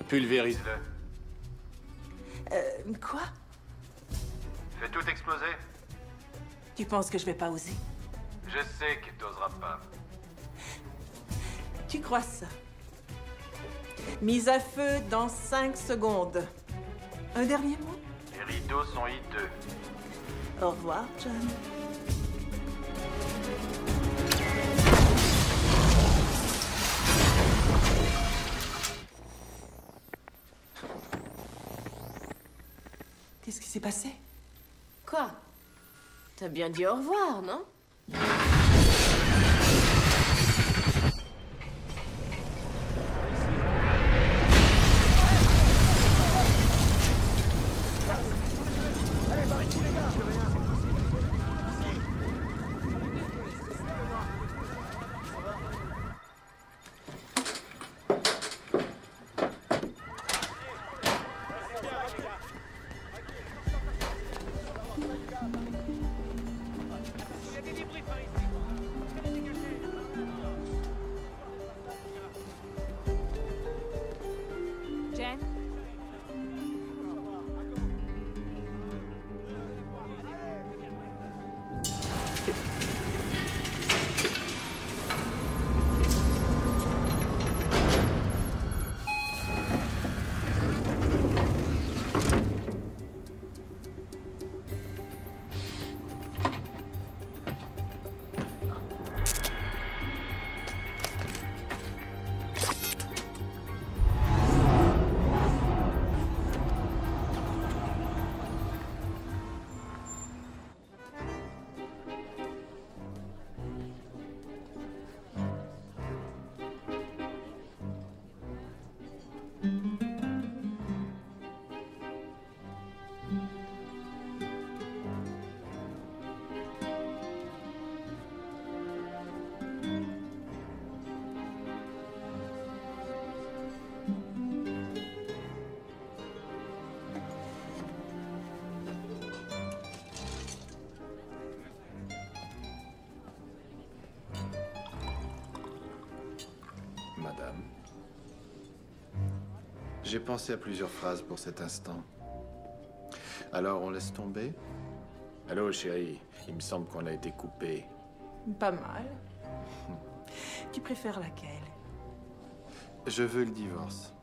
Pulvérise-le. Quoi? Fais tout exploser. Tu penses que je vais pas oser? Je sais que t'oseras pas. Tu crois ça? Mise à feu dans 5 secondes. Un dernier mot? Les rideaux sont hideux. Au revoir, John. Qu'est-ce qui s'est passé? Quoi? T'as bien dit au revoir, non? Jen? Madame. J'ai pensé à plusieurs phrases pour cet instant. Alors, on laisse tomber? Allô, chérie. Il me semble qu'on a été coupés. Pas mal. Tu préfères laquelle? Je veux le divorce.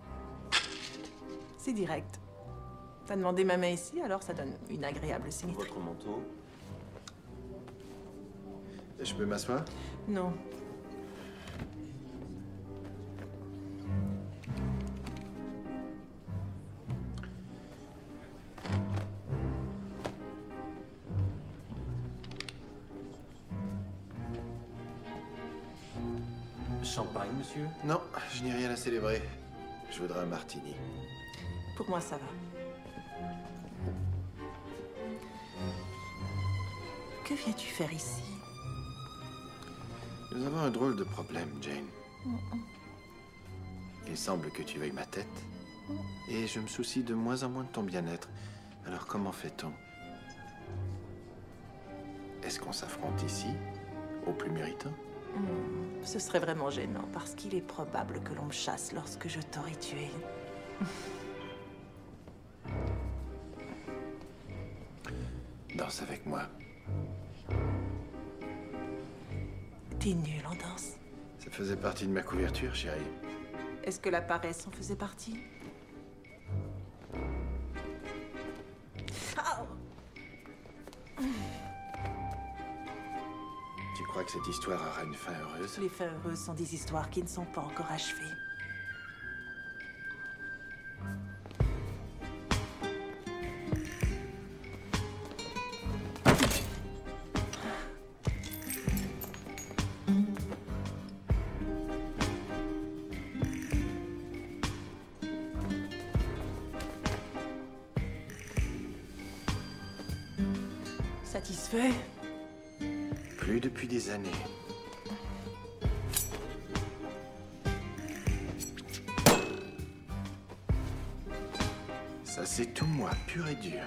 C'est direct. T'as demandé ma main ici, alors ça donne une agréable symétrie. Votre manteau. Je peux m'asseoir? Non. Champagne, monsieur? Non, je n'ai rien à célébrer. Je voudrais un martini. Pour moi, ça va. Que viens-tu faire ici? Nous avons un drôle de problème, Jane. Il semble que tu veuilles ma tête. Et je me soucie de moins en moins de ton bien-être. Alors comment fait-on? Est-ce qu'on s'affronte ici, au plus méritant? Ce serait vraiment gênant, parce qu'il est probable que l'on me chasse lorsque je t'aurai tué. Danse avec moi. T'es nul en danse. Ça faisait partie de ma couverture, chérie. Est-ce que la paresse en faisait partie? Tu crois que cette histoire aura une fin heureuse? Les fins heureuses sont des histoires qui ne sont pas encore achevées. Satisfait? Plus depuis des années. Ça, c'est tout moi, pur et dur.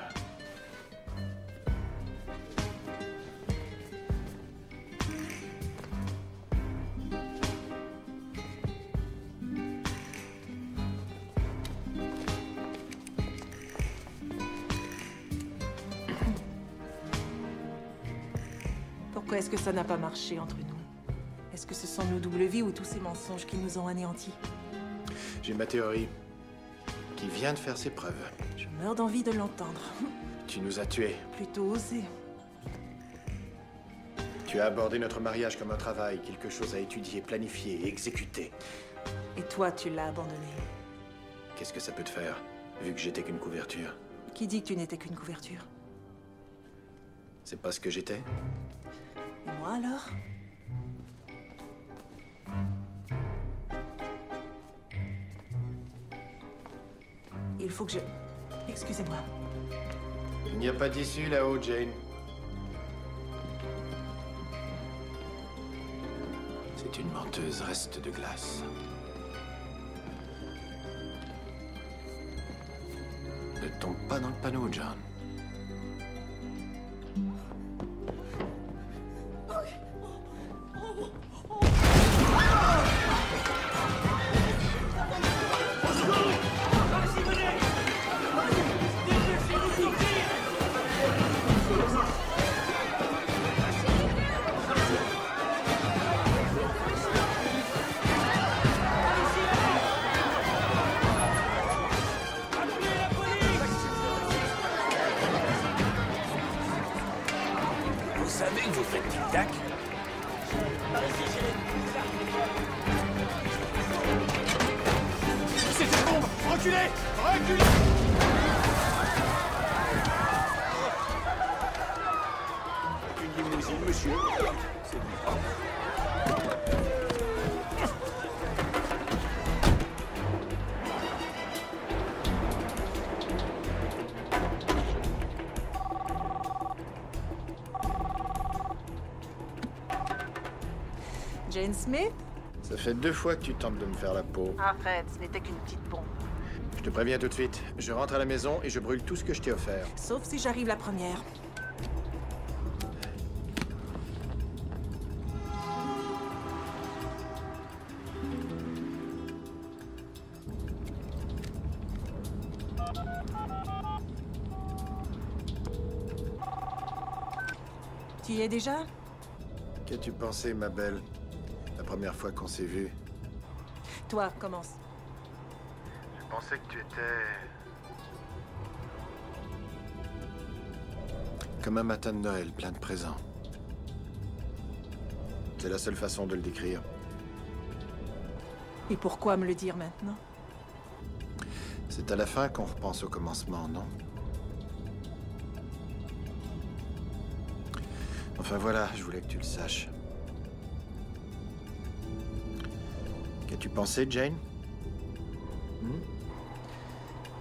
Pourquoi est-ce que ça n'a pas marché entre nous? Est-ce que ce sont nos doubles vies ou tous ces mensonges qui nous ont anéantis? J'ai ma théorie qui vient de faire ses preuves. Je meurs d'envie de l'entendre. Tu nous as tués. Plutôt osé. Tu as abordé notre mariage comme un travail, quelque chose à étudier, planifier et exécuter. Et toi, tu l'as abandonné. Qu'est-ce que ça peut te faire, vu que j'étais qu'une couverture? Qui dit que tu n'étais qu'une couverture? C'est pas ce que j'étais? Et moi alors? Il faut que je... Excusez-moi. Il n'y a pas d'issue là-haut, Jane. C'est une menteuse reste de glace. Ne tombe pas dans le panneau, John. Vous savez que vous faites tic-tac? C'est une bombe! Reculez! Reculez! Une limousine, monsieur. C'est bon. Jane Smith? Ça fait 2 fois que tu tentes de me faire la peau. Arrête, ce n'était qu'une petite bombe. Je te préviens tout de suite. Je rentre à la maison et je brûle tout ce que je t'ai offert. Sauf si j'arrive la première. Tu y es déjà? Qu'as-tu pensé, ma belle, la première fois qu'on s'est vus? Toi, commence. Je pensais que tu étais... comme un matin de Noël, plein de présents. C'est la seule façon de le décrire. Et pourquoi me le dire maintenant? C'est à la fin qu'on repense au commencement, non? Enfin voilà, je voulais que tu le saches. Qu'as-tu pensé, Jane?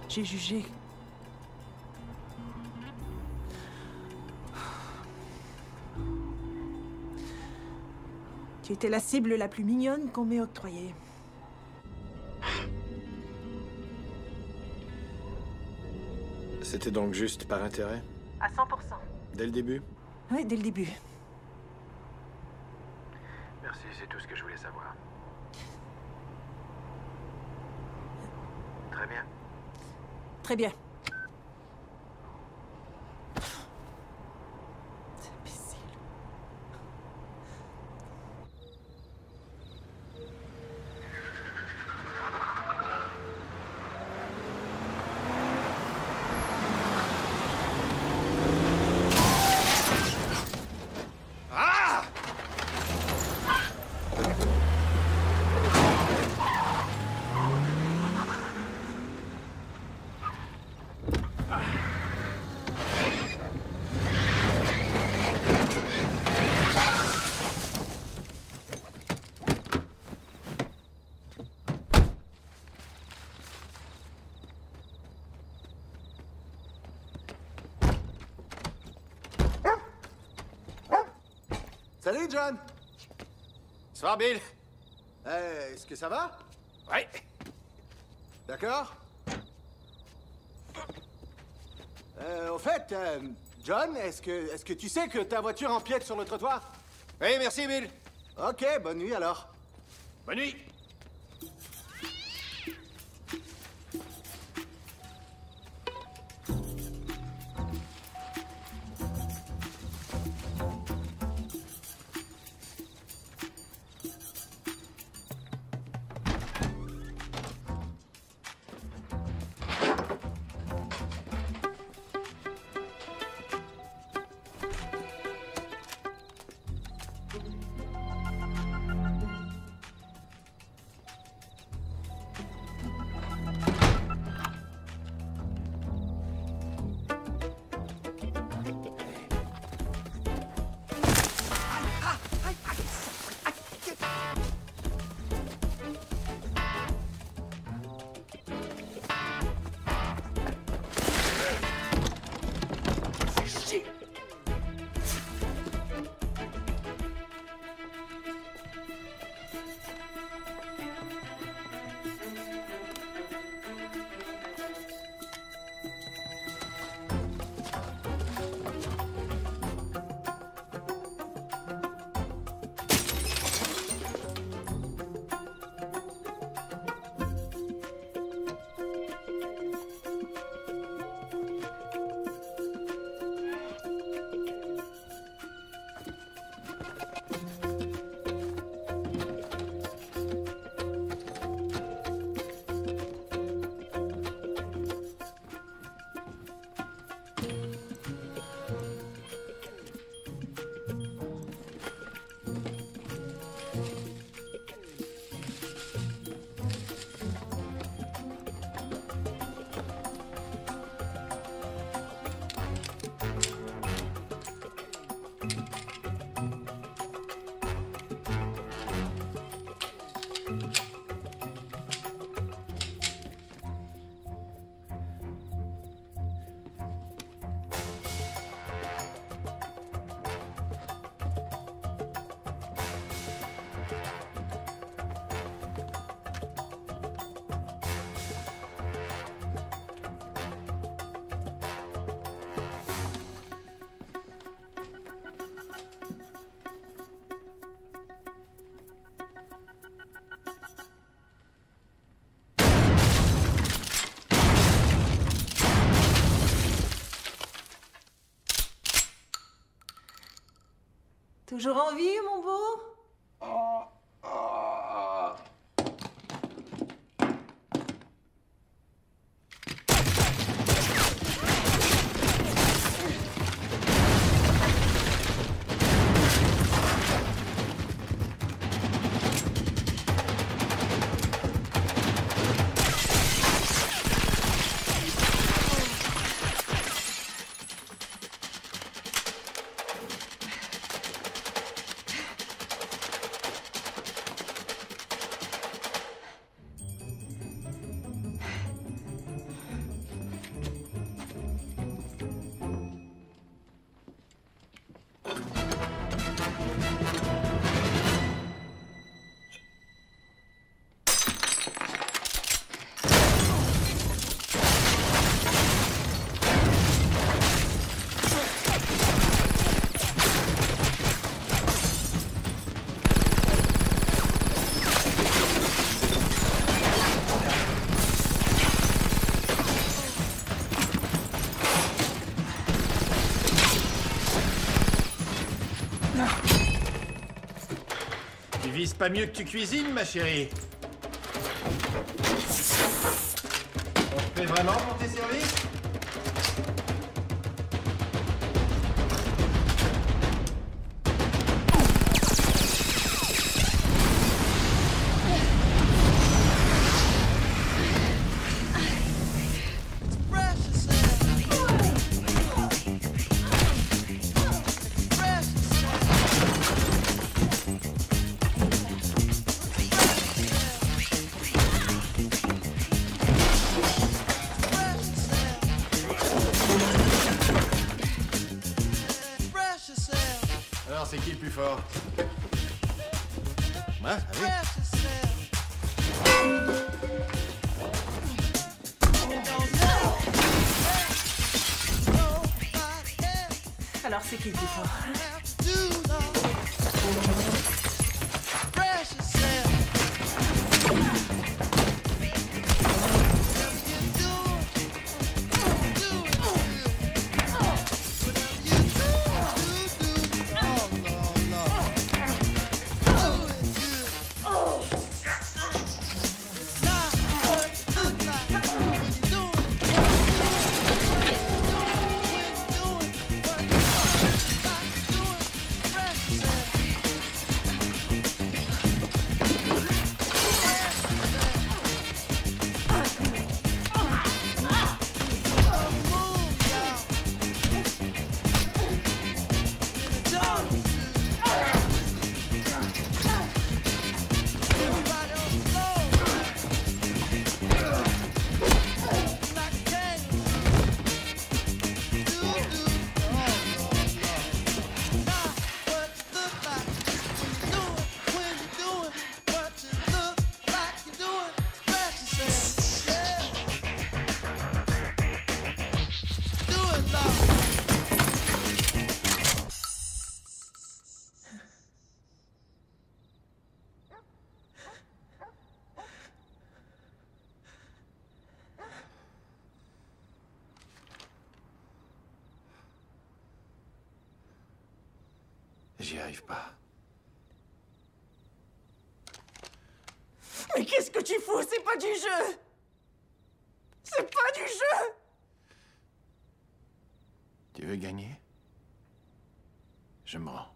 J'ai jugé. Tu étais la cible la plus mignonne qu'on m'ait octroyée. C'était donc juste par intérêt? À 100%. Dès le début? Oui, dès le début. Merci, c'est tout ce que je voulais savoir. Très bien. Très bien. Salut, John! Bonsoir, Bill. Est-ce que ça va? Ouais. D'accord? Au fait, John, est-ce que tu sais que ta voiture empiète sur le trottoir? Oui, merci, Bill. Ok, bonne nuit alors. Bonne nuit. Toujours en vie, mon beau? Tu vises pas mieux que tu cuisines, ma chérie. On te paie vraiment pour tes services? Alors, c'est qui le plus fort? Moi, ah oui. Alors, c'est qui le plus fort? J'y arrive pas. Mais qu'est-ce que tu fous? C'est pas du jeu! C'est pas du jeu! Tu veux gagner? Je me rends.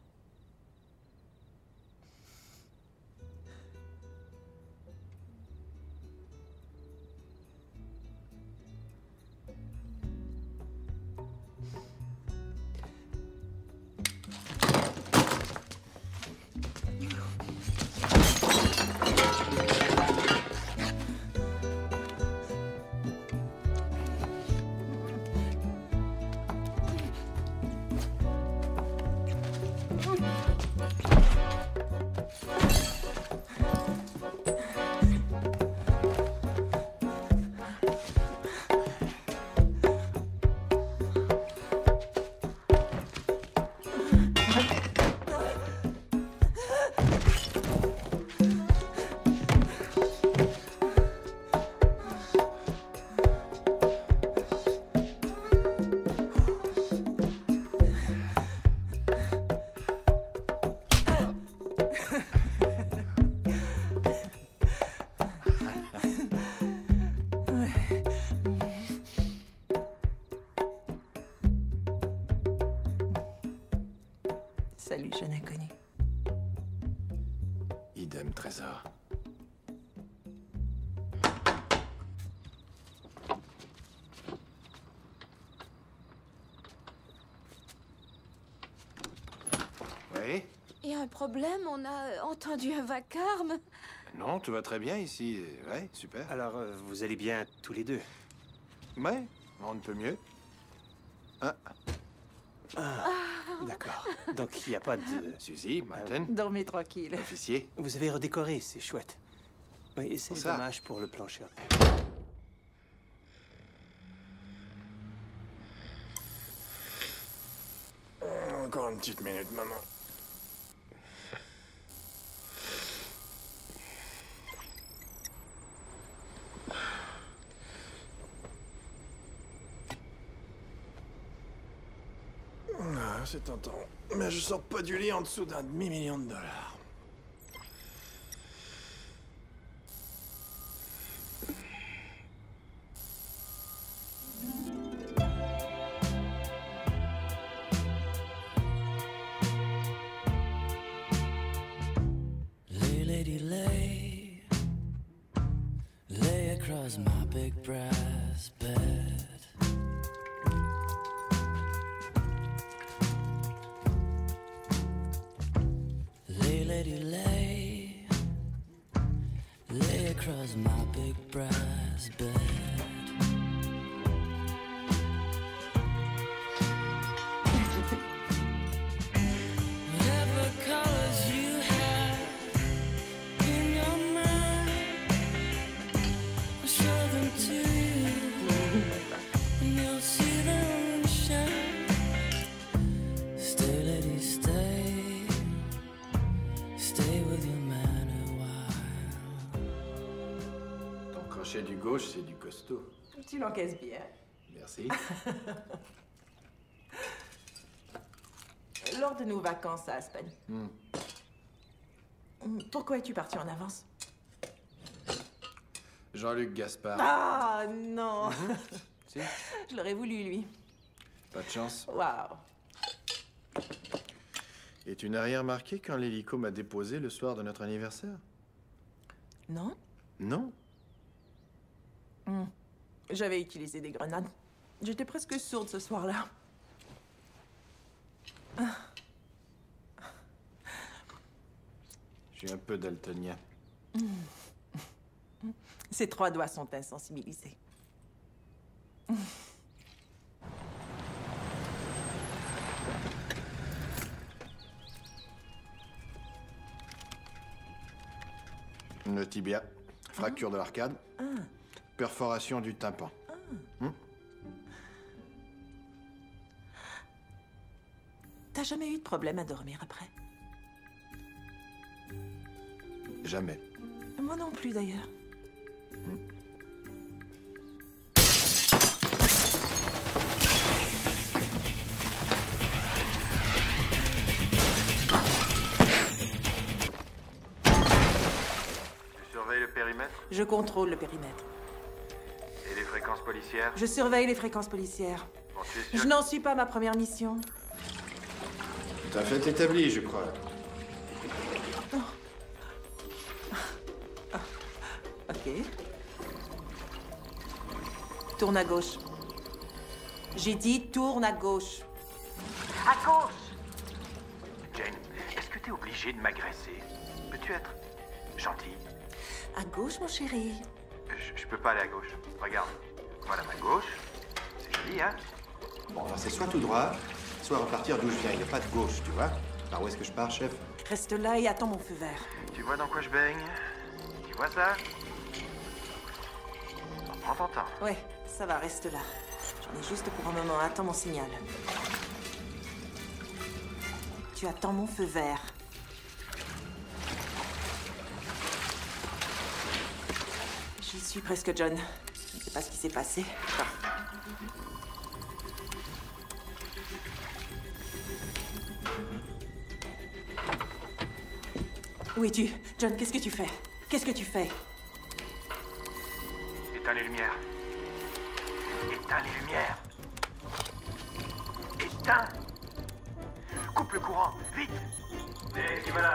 Salut, jeune inconnu. Idem, trésor. Oui? Il y a un problème, on a entendu un vacarme. Non, tout va très bien ici. Ouais, super. Alors, vous allez bien tous les deux? Ouais, on ne peut mieux. Ah. D'accord. Donc, il n'y a pas de... Suzy, Martin. Dormez tranquille. Officier. Vous avez redécoré, c'est chouette. Oui, c'est ça. dommage pour le plancher. Encore une petite minute, maman. Ah. c'est tentant. Mais je sors pas du lit en dessous d'un demi-million de dollars. Lay across my big brass bed. Lady, lay across my big brass bed. Whatever colors you have in your mind, I'll show them to you, and you'll see them shine. Stay, lady, stay. Stay with your man a while. Ton crochet du gauche, c'est du costaud. Tu l'encaisses bien. Merci. Lors de nos vacances à Aspen, pourquoi es-tu parti en avance? Jean-Luc Gaspard. Ah non. Si. Je l'aurais voulu, lui. Pas de chance. Waouh. Et tu n'as rien remarqué quand l'hélico m'a déposé le soir de notre anniversaire? Non. Non. J'avais utilisé des grenades. J'étais presque sourde ce soir-là. J'ai un peu daltonien. Ces 3 doigts sont insensibilisés. Le tibia, fracture de l'arcade, perforation du tympan. T'as jamais eu de problème à dormir après? Jamais. Moi non plus, d'ailleurs. Tu surveilles le périmètre? Je contrôle le périmètre. Et les fréquences policières? Je surveille les fréquences policières. Bon, tu es sûr? Je n'en suis pas à ma première mission. Tout à fait établi, je crois. Ok. Tourne à gauche. J'ai dit tourne à gauche. À gauche! Jane, est-ce que t'es obligée de m'agresser? Peux-tu être gentille? À gauche, mon chéri. Je peux pas aller à gauche. Regarde. Voilà ma gauche. C'est joli, hein? Bon, alors c'est soit tout droit, soit repartir d'où je viens. Il n'y a pas de gauche, tu vois? Par où est-ce que je pars, chef? Reste là et attends mon feu vert. Tu vois dans quoi je baigne? Tu vois ça? Prends ton temps. Ouais, ça va, reste là. J'en ai juste pour un moment. Attends mon signal. Tu attends mon feu vert. J'y suis presque, John. Je ne sais pas ce qui s'est passé. Où es-tu? John, qu'est-ce que tu fais? Qu'est-ce que tu fais? Éteins les lumières. Éteins les lumières. Éteins. Coupe le courant, vite. Et qui va là?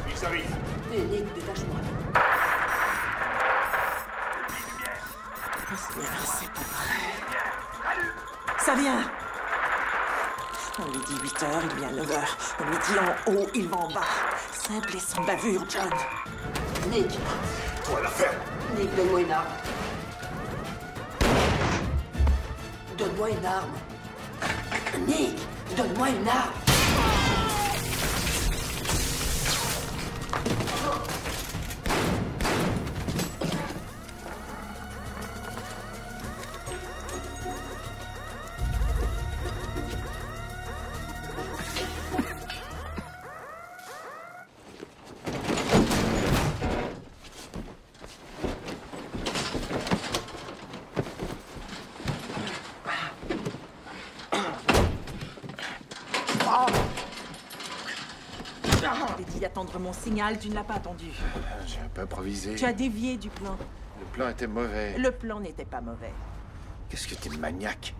Ils arrivent. Nick, détache-moi. C'est pas vrai. Ça vient. On lui dit 8 heures, il vient 9 heures. On lui dit en haut, il va en bas. Simple et sans bavure, John. Nick. Toi, la ferme. Nick, donne-moi une arme. Donne-moi une arme. Nick, donne-moi une arme. Je t'ai dit d'attendre mon signal, tu ne l'as pas attendu. J'ai un peu improvisé. Tu as dévié du plan. Le plan était mauvais. Le plan n'était pas mauvais. Qu'est-ce que t'es maniaque?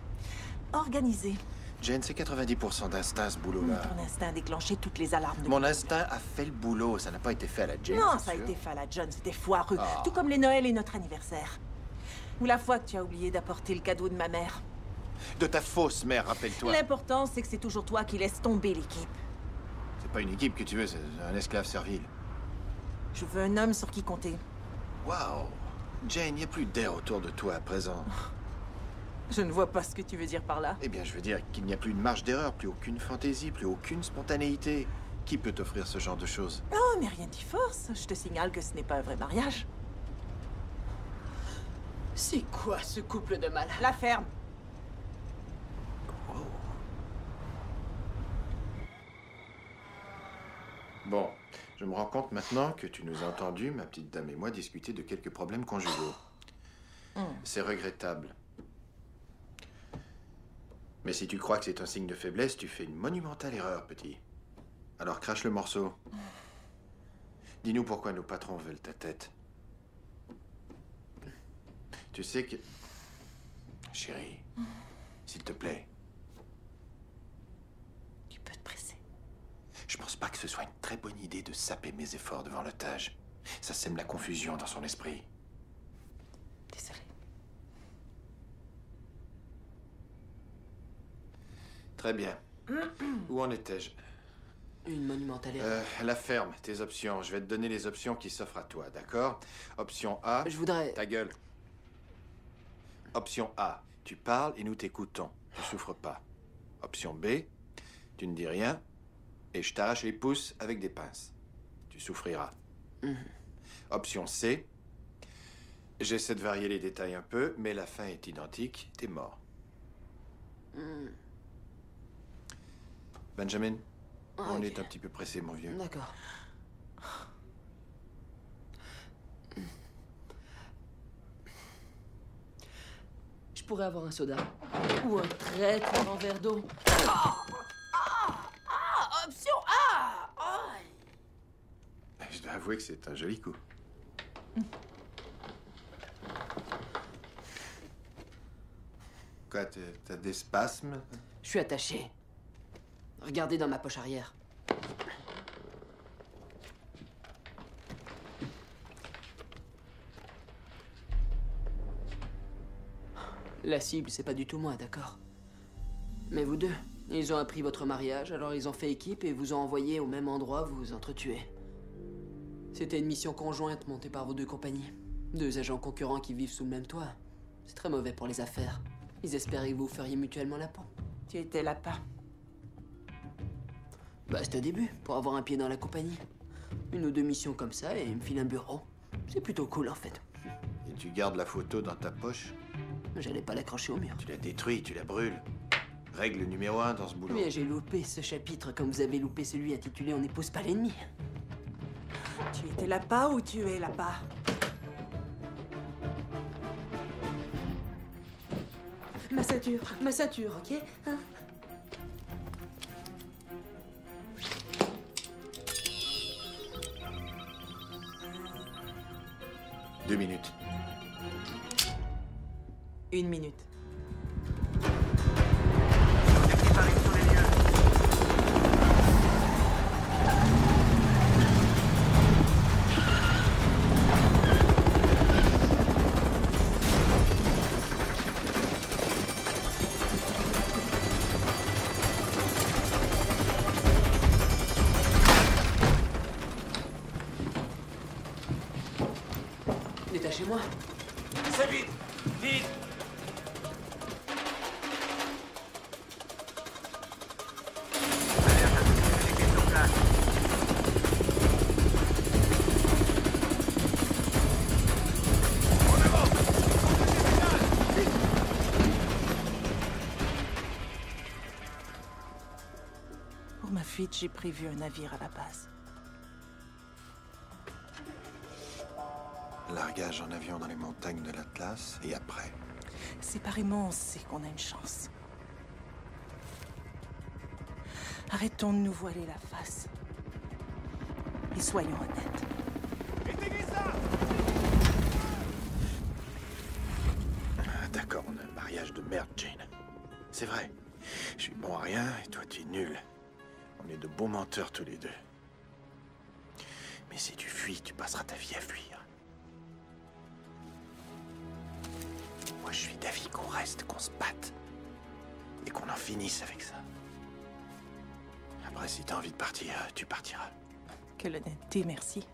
Organisé. Jane, c'est 90% d'instinct, ce boulot-là. Ton instinct a déclenché toutes les alarmes de... Mon instinct a fait le boulot. Ça n'a pas été fait à la Jane. Non, c'est ça a sûr. été fait à la John, c'était foireux. Ah. Tout comme les Noëls et notre anniversaire. Ou la fois que tu as oublié d'apporter le cadeau de ma mère. De ta fausse mère, rappelle-toi. L'important, c'est que c'est toujours toi qui laisses tomber l'équipe. C'est pas une équipe que tu veux, c'est un esclave servile. Je veux un homme sur qui compter. Waouh! Jane, il n'y a plus d'air autour de toi à présent. Je ne vois pas ce que tu veux dire par là. Eh bien, je veux dire qu'il n'y a plus de marge d'erreur, plus aucune fantaisie, plus aucune spontanéité. Qui peut t'offrir ce genre de choses? Oh, mais rien t'y force. Je te signale que ce n'est pas un vrai mariage. C'est quoi ce couple de malades? La ferme. Bon, je me rends compte maintenant que tu nous as entendus, ma petite dame et moi, discuter de quelques problèmes conjugaux. C'est regrettable. Mais si tu crois que c'est un signe de faiblesse, tu fais une monumentale erreur, petit. Alors crache le morceau. Dis-nous pourquoi nos patrons veulent ta tête. Tu sais que... Chérie, s'il te plaît. Tu peux te presser. Je pense pas que ce soit une très bonne idée de saper mes efforts devant l'otage. Ça sème la confusion dans son esprit. Désolée. Très bien. Où en étais-je? Une monumentale erreur. La ferme, tes options. Je vais te donner les options qui s'offrent à toi, d'accord? Option A... Je voudrais... Ta gueule. Option A, tu parles et nous t'écoutons. Tu souffres pas. Option B, tu ne dis rien et je t'arrache les pouces avec des pinces. Tu souffriras. Option C, j'essaie de varier les détails un peu, mais la fin est identique, t'es mort. Benjamin, on est un petit peu pressé, mon vieux. D'accord. Je pourrais avoir un soda. Ou un très très grand verre d'eau. Option A. Je dois avouer que c'est un joli coup. Quoi, t'as des spasmes? Je suis attaché. Regardez dans ma poche arrière. La cible, c'est pas du tout moi, d'accord? Mais vous deux, ils ont appris votre mariage, alors ils ont fait équipe et vous ont envoyé au même endroit vous entretuer. C'était une mission conjointe montée par vos deux compagnies. Deux agents concurrents qui vivent sous le même toit. C'est très mauvais pour les affaires. Ils espéraient que vous feriez mutuellement la peau. Tu étais l'appât. Bah, c'était au début, pour avoir un pied dans la compagnie. Une ou deux missions comme ça et ils me filent un bureau. C'est plutôt cool, en fait. Et tu gardes la photo dans ta poche? J'allais pas l'accrocher au mur. Tu la détruis, tu la brûles. Règle numéro 1 dans ce boulot. Mais j'ai loupé ce chapitre comme vous avez loupé celui intitulé On n'épouse pas l'ennemi. Tu étais l'appât ou tu es l'appât? Ma ceinture, ok? Hein? Deux minutes. 1 minute. Détachez-moi. C'est vite! Vite! Pour ma fuite, j'ai prévu un navire à la base. Largage en avion dans les montagnes de l'Atlas, et après? Séparément, on sait qu'on a une chance. Arrêtons de nous voiler la face. Et soyons honnêtes. D'accord, on a un mariage de merde, Jane. C'est vrai. Je suis bon à rien et toi, tu es nul. On est de bons menteurs tous les deux. Mais si tu fuis, tu passeras ta vie à fuir. Moi, je suis d'avis qu'on reste, qu'on se batte. Et qu'on en finisse avec ça. Après, si t'as envie de partir, tu partiras. Que l'honnêteté, merci.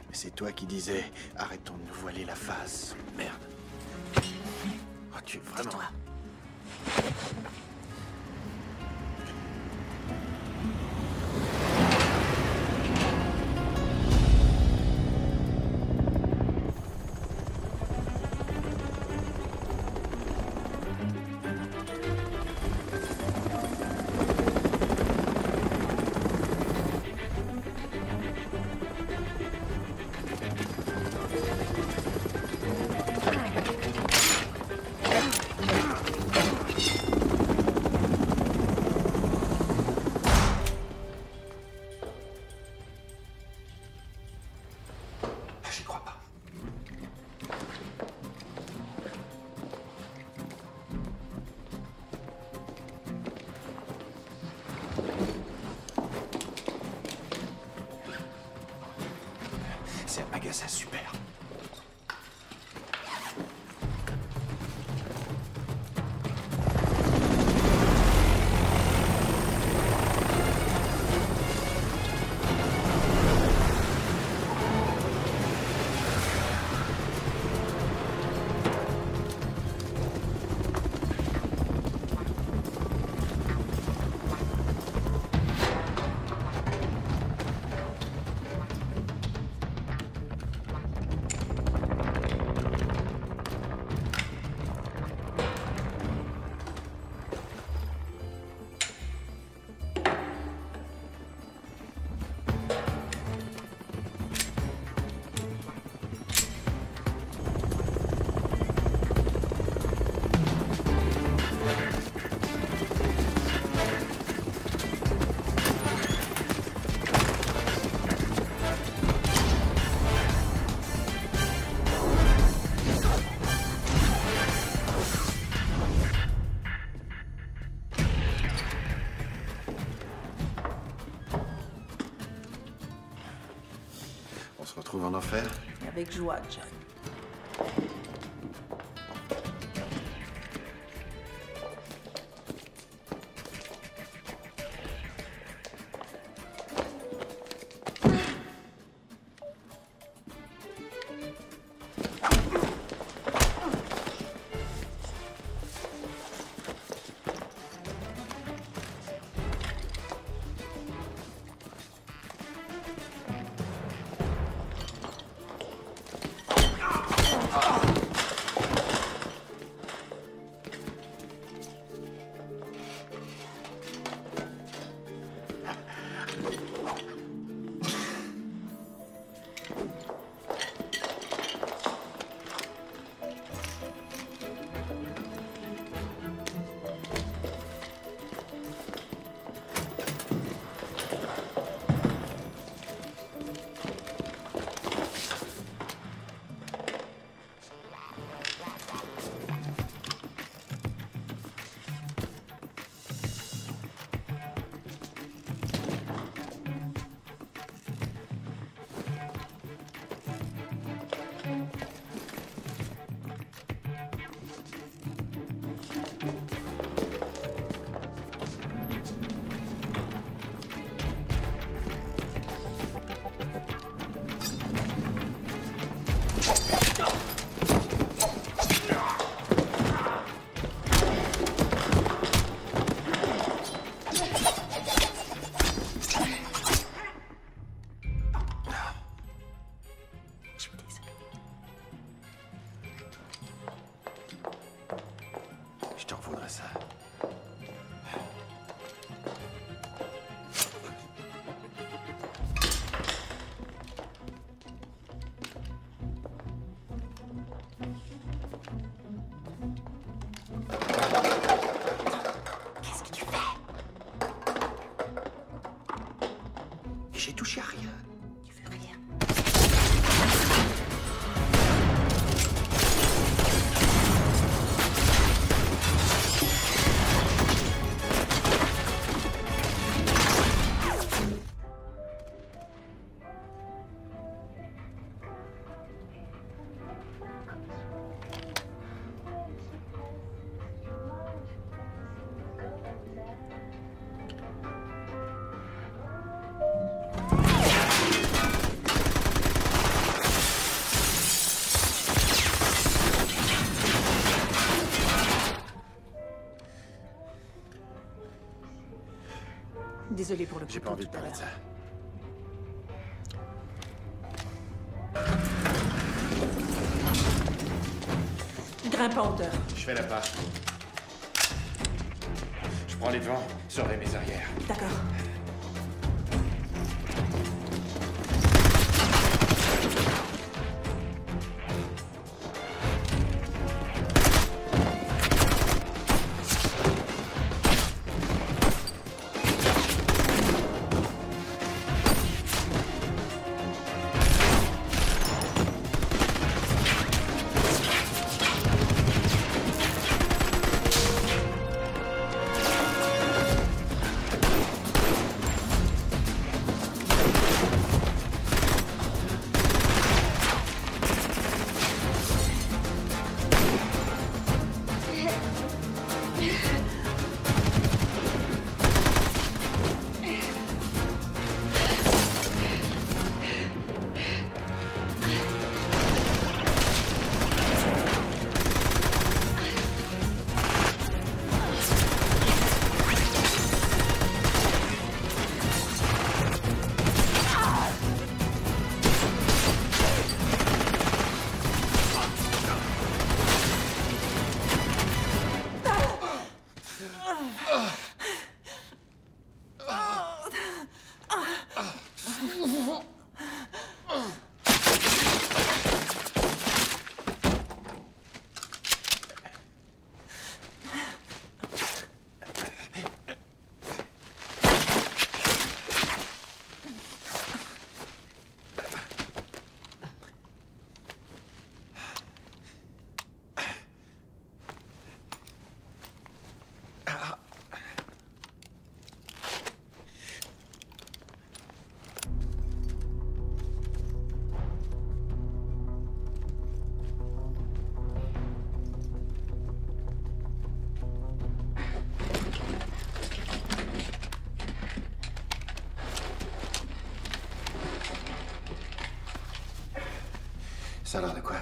Mais c'est toi qui disais, arrêtons de nous voiler la face. Merde. Oh, tu es vraiment... Tais-toi. J'y crois pas. C'est un magasin super. On se retrouve en enfer? Avec joie, John. Je t'en voudrais ça. Qu'est-ce que tu fais? J'ai touché à rien. Désolée pour le J'ai pas envie de parler de ça. Grimpe en hauteur. Je fais la part. Je prends les devants, surveille mes arrières. D'accord. Ça a l'air de quoi?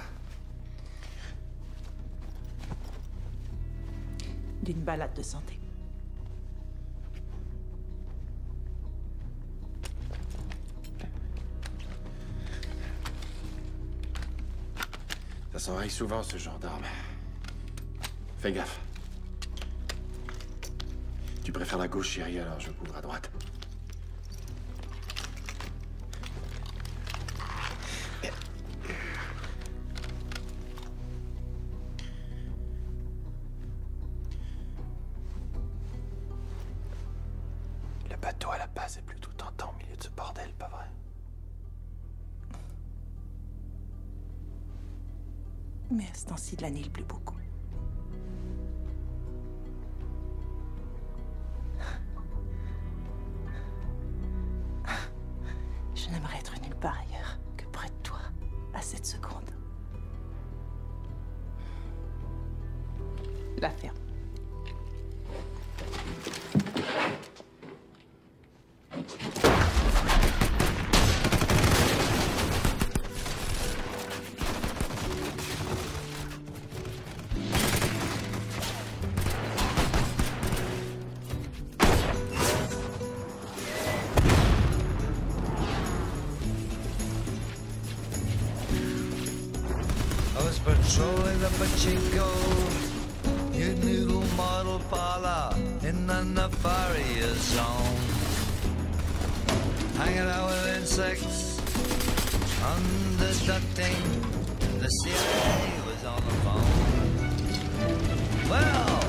D'une balade de santé. Ça s'enraye souvent, ce genre d'arme. Fais gaffe. Tu préfères la gauche, chérie, alors je couvre à droite. Le bateau à la base est plutôt tentant au milieu de ce bordel, pas vrai? Mais à ce temps-ci de l'année, il pleut beaucoup. Je n'aimerais être nulle part ailleurs que près de toi, à cette seconde. La ferme. I was patrolling the Pachinko, your noodle model parlor in the nefarious zone. Hanging out with insects, underducting, the CIA was on the phone. Well,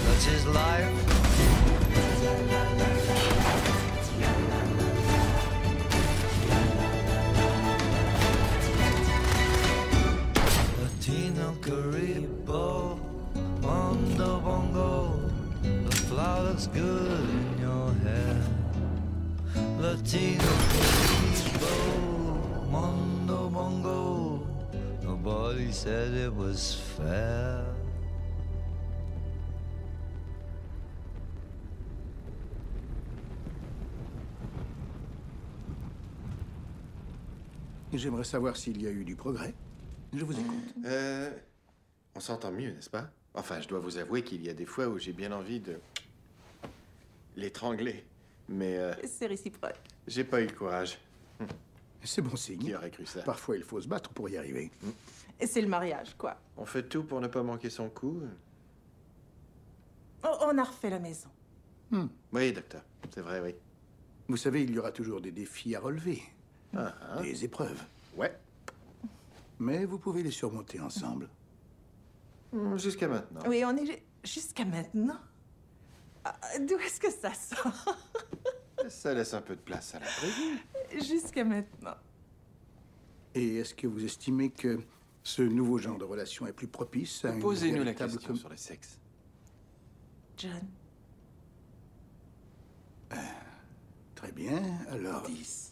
such is life. Latino Caribo, Mondo Bongo, the flower looks good in your hair. Latino Caribo, Mondo Bongo, nobody said it was fair. J'aimerais savoir s'il y a eu du progrès. Je vous écoute. On s'entend mieux, n'est-ce pas? Enfin, je dois vous avouer qu'il y a des fois où j'ai bien envie de l'étrangler. Mais C'est réciproque. j'ai pas eu le courage. C'est bon signe. Qui aurait cru ça? Parfois, il faut se battre pour y arriver. Et c'est le mariage, quoi. On fait tout pour ne pas manquer son coup. Oh, on a refait la maison. Oui, docteur. C'est vrai, oui. Vous savez, il y aura toujours des défis à relever. Des épreuves. Ouais. Mais vous pouvez les surmonter ensemble. Jusqu'à maintenant. Oui, on est jusqu'à maintenant. D'où est-ce que ça sort? Ça laisse un peu de place à l'imprévu. Jusqu'à maintenant. Et est-ce que vous estimez que ce nouveau genre de relation est plus propice à une Posez-nous la véritable question sur le sexe. John. Très bien, alors... 10.